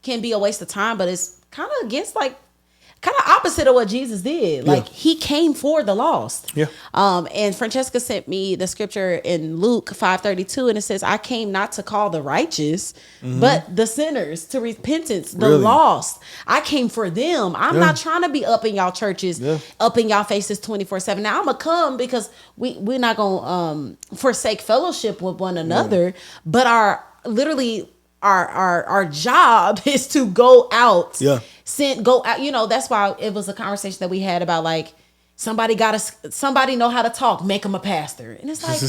can be a waste of time, but it's kind of against kind of opposite of what Jesus did. Like, he came for the lost. Yeah. And Francesca sent me the scripture in Luke 5:32, and it says, "I came not to call the righteous, but the sinners to repentance, the lost. I came for them. I'm not trying to be up in y'all churches, up in y'all faces 24/7. Now I'm gonna come because we're not gonna forsake fellowship with one another, but our job is to go out. Go out. That's why it was a conversation that we had about like, somebody know how to talk, make them a pastor. And it's like,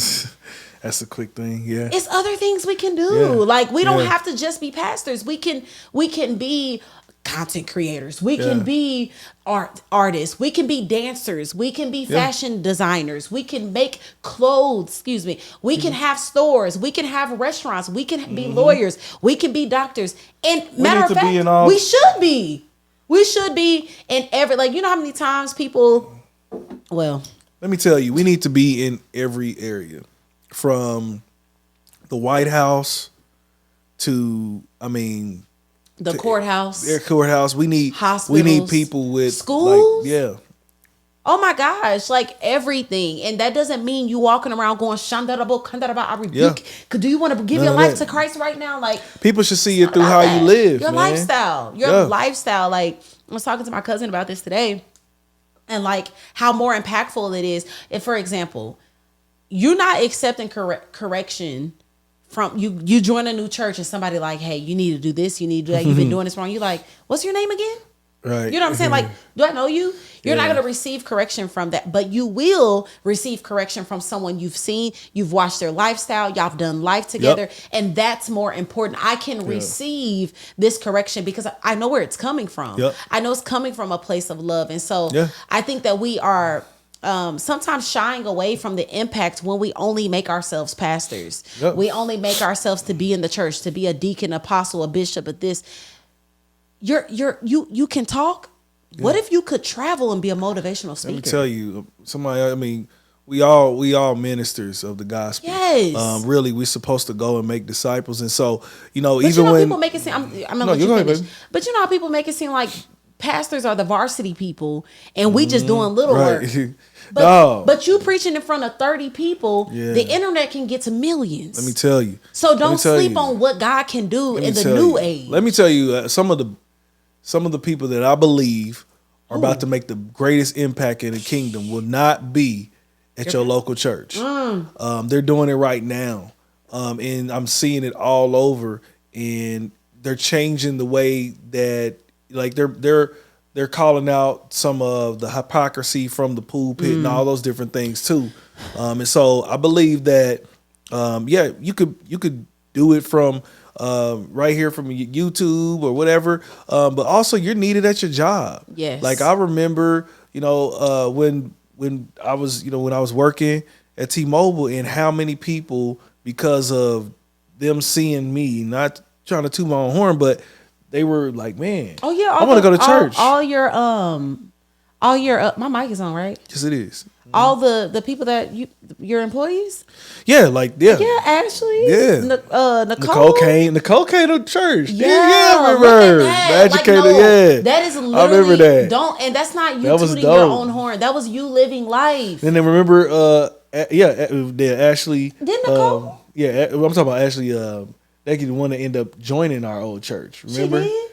that's a quick thing. Yeah. It's other things we can do. Like, we don't have to just be pastors. We can be content creators. We can be artists. We can be dancers. We can be fashion designers. We can make clothes. We can have stores. We can have restaurants. We can be lawyers. We can be doctors. And matter of fact, we should be. We should be in every, like, you know how many times people, well, let me tell you, we need to be in every area, from the White House to, the courthouse. Their courthouse. We need hospitals. We need people with schools. Like, oh my gosh, like everything. And that doesn't mean you walking around going shandarabo, kandaraba, I rebuke. Do you want to give your life to Christ right now? Like, people should see you through how you live. Your lifestyle. Your lifestyle. Like, I was talking to my cousin about this today. and like how more impactful it is. If, for example, you're not accepting correction from you join a new church and somebody like, hey, you need to do this, you need to do that, you've been doing this wrong. You like, what's your name again? Right. You know what I'm saying? Like, do I know you? You're not going to receive correction from that, but you will receive correction from someone you've seen, you've watched their lifestyle, y'all have done life together, and that's more important. I can receive this correction because I know where it's coming from. I know it's coming from a place of love. And so I think that we are sometimes shying away from the impact when we only make ourselves pastors. We only make ourselves to be in the church, to be a deacon, apostle, a bishop, at this. You can talk. What if you could travel and be a motivational speaker? Let me tell you, we all ministers of the gospel. Yes. Really, we're supposed to go and make disciples. And so, but even when people make it seem, I'm gonna let you finish. But you know how people make it seem like pastors are the varsity people and we just doing little work. But you preaching in front of 30 people, the internet can get to millions. Let me tell you. So don't sleep on what God can do in the new age. Let me tell you, some of the people that I believe are about to make the greatest impact in the kingdom will not be at your local church. They're doing it right now. And I'm seeing it all over, and they're changing the way that, like, they're calling out some of the hypocrisy from the pulpit and all those different things too. And so I believe that, you could do it from right here from YouTube or whatever. But also you're needed at your job. Yes. Like I remember, when I was working at T-Mobile, and how many people, because of them seeing me, not trying to toot my own horn, but they were like, man, I want to go to church. All your my mic is on, right? Yes, it is. All the people that your employees? Yeah, Ashley. Yeah. Nicole came to church. Yeah, I remember. The educator, that is literally, I remember that. And that's not you tooting your own horn. That was you living life. And then remember, Ashley. Didn't Nicole? I'm talking about Ashley. They could the one that end up joining our old church. Remember? She did?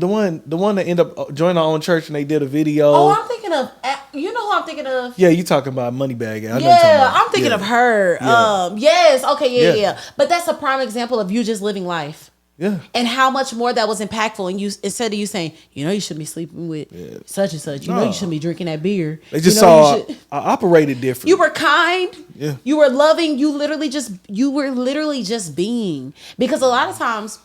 The one that ended up joining our own church, and they did a video. Oh, I'm thinking of. You know who I'm thinking of? Yeah, you talking about Moneybag. I'm thinking of her. Yeah. Yes. Okay. Yeah. But that's a prime example of you just living life. Yeah. And how much more that was impactful. And you, instead of you saying, you shouldn't be sleeping with such and such. You shouldn't be drinking that beer. They just saw I operated different. You were kind. Yeah. You were loving. You were literally just being. Because a lot of times,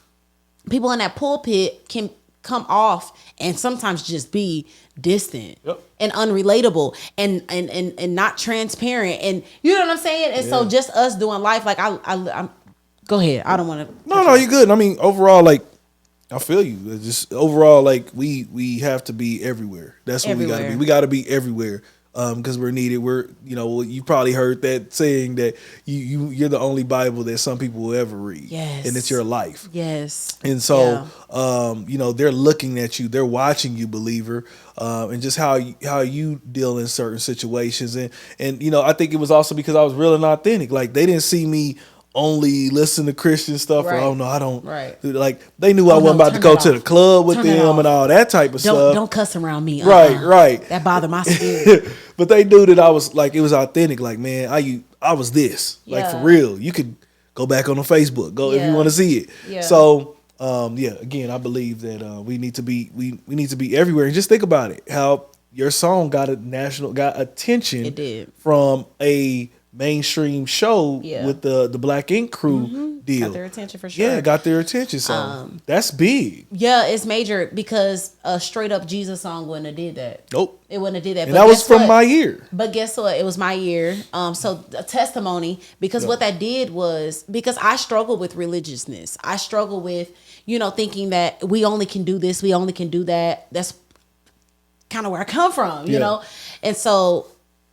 people in that pulpit can come off and sometimes just be distant and unrelatable and not transparent, and you know what I'm saying. And so just us doing life, like I'm go ahead. I don't want to. No, you're good. I mean, overall, like, I feel you. It's just overall, like, we have to be everywhere. That's what we got to be. We got to be everywhere. Because we're needed. You probably heard that saying that you're the only Bible that some people will ever read. Yes. And it's your life. Yes. And so, they're looking at you, they're watching you, believer, and just how you deal in certain situations. And I think it was also because I was real and authentic. Like, they didn't see me only listen to Christian stuff, or I don't. Right. Like, they knew I wasn't about to go to the club with them and all that type of stuff. Don't cuss around me. Right. That bothered my spirit. But they knew that I was like, it was authentic. Like, man, I was this. Like, for real. You could go back on the Facebook, if you want to see it. Yeah. So, again, I believe that we need to be everywhere. And just think about it, how your song got attention. It did. From a mainstream show with the Black Ink Crew deal. Got their attention for sure. Yeah, got their attention. So that's big. Yeah, it's major, because a straight up Jesus song wouldn't have did that. Nope. It wouldn't have did that. And that was from my year. But guess what? It was my year. So a testimony, because what that did was, because I struggle with religiousness. I struggle with, thinking that we only can do this, we only can do that. That's kind of where I come from, you know? And so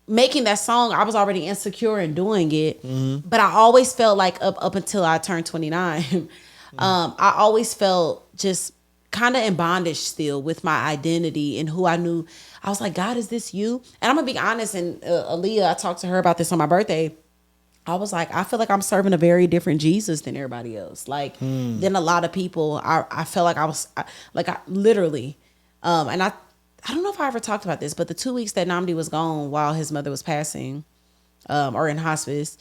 making that song, I was already insecure in doing it, but I always felt like up until I turned 29, I always felt just kind of in bondage still with my identity and who I knew. I was like, God, is this you? And I'm gonna be honest. And Aaliyah, I talked to her about this on my birthday. I was like, I feel like I'm serving a very different Jesus than everybody else. Like, than a lot of people. I felt like I was literally, and I don't know if I ever talked about this, but the 2 weeks that Namdi was gone while his mother was passing, or in hospice,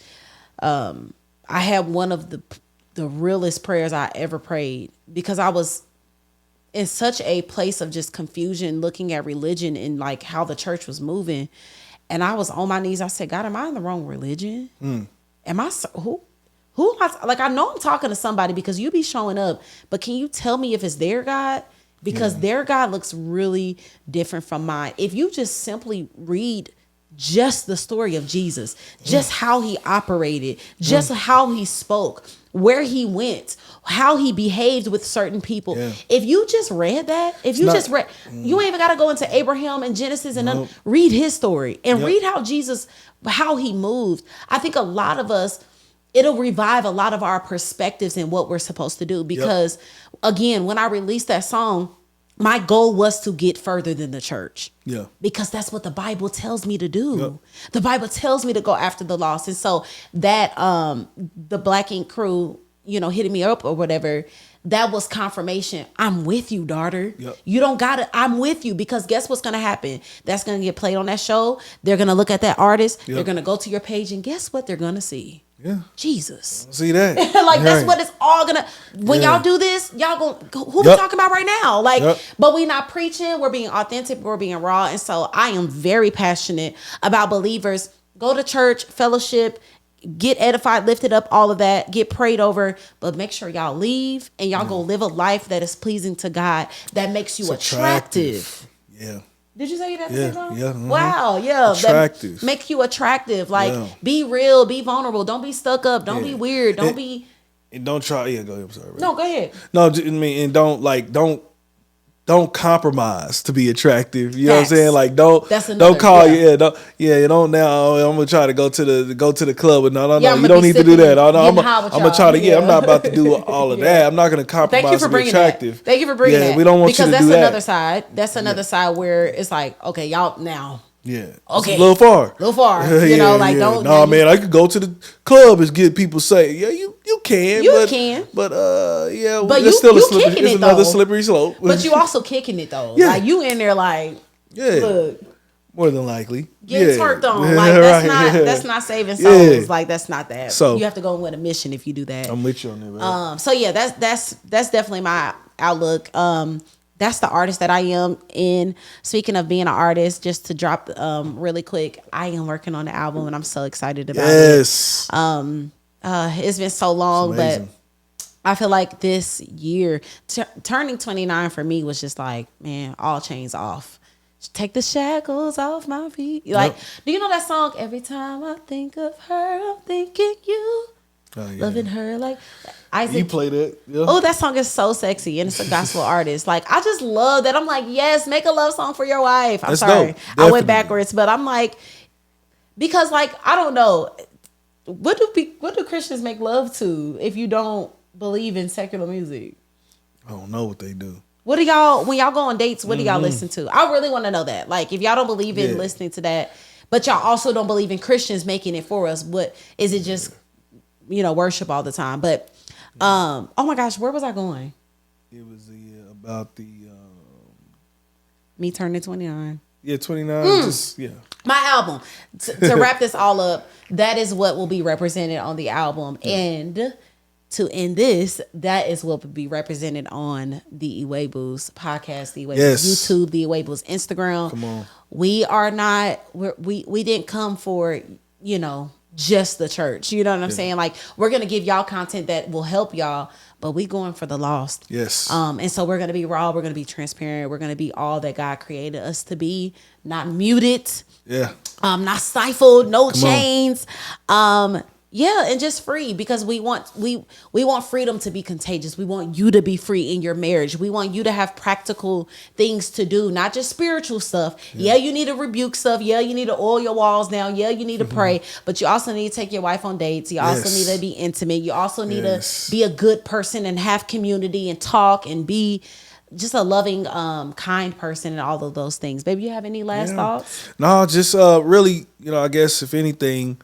I had one of the realest prayers I ever prayed, because I was in such a place of just confusion, looking at religion and like how the church was moving. And I was on my knees. I said, God, am I in the wrong religion? Am I, who am I? Like, I know I'm talking to somebody because you be showing up, but can you tell me if it's their God? Because their God looks really different from mine. If you just simply read just the story of Jesus, just how he operated, just how he spoke, where he went, how he behaved with certain people. If you just read that, you ain't even got to go into Abraham and Genesis and read his story and read how Jesus, how he moved. I think a lot of us, it'll revive a lot of our perspectives in what we're supposed to do. Because again, when I released that song, my goal was to get further than the church. Yeah. Because that's what the Bible tells me to do. Yep. The Bible tells me to go after the lost. And so that the Black Ink crew, hitting me up or whatever, that was confirmation. I'm with you, daughter. Yep. You don't got it. I'm with you, because guess what's going to happen? That's going to get played on that show. They're going to look at that artist. Yep. They're going to go to your page, and guess what they're going to see? Yeah. Jesus. See that? That's what it's all gonna. When y'all do this, y'all gonna, who we talking about right now? But we not preaching. We're being authentic. We're being raw. And so I am very passionate about believers. Go to church, fellowship, get edified, lifted up, all of that, get prayed over. But make sure y'all leave and y'all go live a life that is pleasing to God, that makes you attractive. Yeah. Did you say that? Yeah. Wow. Yeah. Attractive. That make you attractive. Be real. Be vulnerable. Don't be stuck up. Don't be weird. Don't be. And don't try. Yeah. Go ahead. I'm sorry. No, go ahead. No, I mean, and don't compromise to be attractive. You know what I'm saying? Like, don't call you. You don't now. I'm gonna try to go to the club. But no. You don't need to do that. I'm gonna try to. I'm not about to do all of that. I'm not gonna compromise to be attractive. Thank you for bringing that. We don't want you to do that. Because that's another side. That's another side where it's like, okay, y'all now. Yeah. Okay. It's a little far. Don't. No, man, I could go to the club and get people say, yeah, you can. But But it's still it's another slippery slope. But you also kicking it though. Yeah. Like, you in there like, look. More than likely. Getting twerked on. Like, that's not saving souls. Yeah. Like, that's not that. So you have to go in with a mission if you do that. I'm with you on that, man. So yeah, that's definitely my outlook. That's the artist that I am in. Speaking of being an artist, just to drop really quick, I am working on the album and I'm so excited about it. It's been so long, but I feel like this year, turning 29 for me was just like, man, all chains off. Take the shackles off my feet. Like, do you know that song? Every time I think of her, I'm thinking you. Loving her, like Isaac. You play that? Yeah. Oh, that song is so sexy, and it's a gospel artist. Like, I just love that. I'm like, yes, make a love song for your wife. I'm sorry, I went backwards, but I'm like, because like, I don't know, what do Christians make love to if you don't believe in secular music? I don't know what they do. What do y'all, when y'all go on dates, what do y'all listen to? I really want to know that. Like, if y'all don't believe in listening to that, but y'all also don't believe in Christians making it for us, what is it? Just worship all the time. But oh my gosh, where was I going? It was about the me turning 29. Yeah, 29. My album. To wrap this all up, that is what will be represented on the album. And to end this, that is what will be represented on the Iwebu's podcast, the Iwebu's YouTube, the Iwebu's Instagram. Come on. We are not, we didn't come for, just the church. You know what I'm saying? Like, we're going to give y'all content that will help y'all, but we going for the lost. Yes. And so we're going to be raw. We're going to be transparent. We're going to be all that God created us to be, not muted. Yeah. Not stifled, no chains. And just free, because we want freedom to be contagious. We want you to be free in your marriage. We want you to have practical things to do, not just spiritual stuff. Yeah, you need to rebuke stuff. Yeah, you need to oil your walls down. Yeah, you need to pray, but you also need to take your wife on dates. You also need to be intimate. You also need to be a good person and have community and talk and be just a loving, kind person and all of those things. Baby, you have any last thoughts? No, just really, I guess if anything,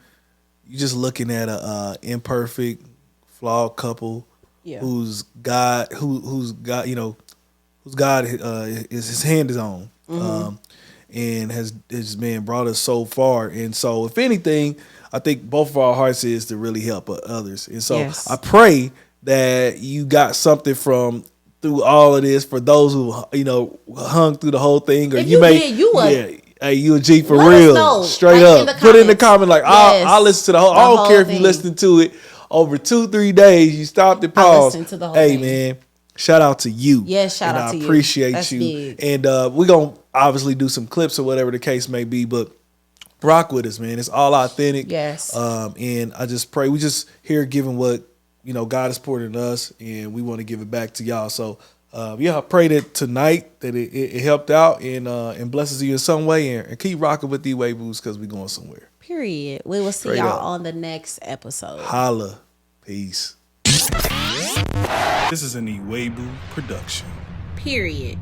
you're just looking at a imperfect, flawed couple whose God, whose God, whose God is his hand is on. and has been brought us so far. And so, if anything, I think both of our hearts is to really help others. And so, I pray that you got something from through all of this for those who hung through the whole thing, or you a G for real, straight up. Put in the comment like I'll listen to the whole. I don't care if you listened to it over 2-3 days. You stopped and paused. Hey man, shout out to you. Yes, shout out to you. I appreciate you. Big. And we're gonna obviously do some clips or whatever the case may be, but rock with us, man. It's all authentic. Yes. And I just pray we just here giving what God has poured in us, and we want to give it back to y'all. So I pray that tonight that it helped out and blesses you in some way, and keep rocking with the Weebu's because we're going somewhere. Period. We will see y'all on the next episode. Holla. Peace. This is an Weebu production. Period.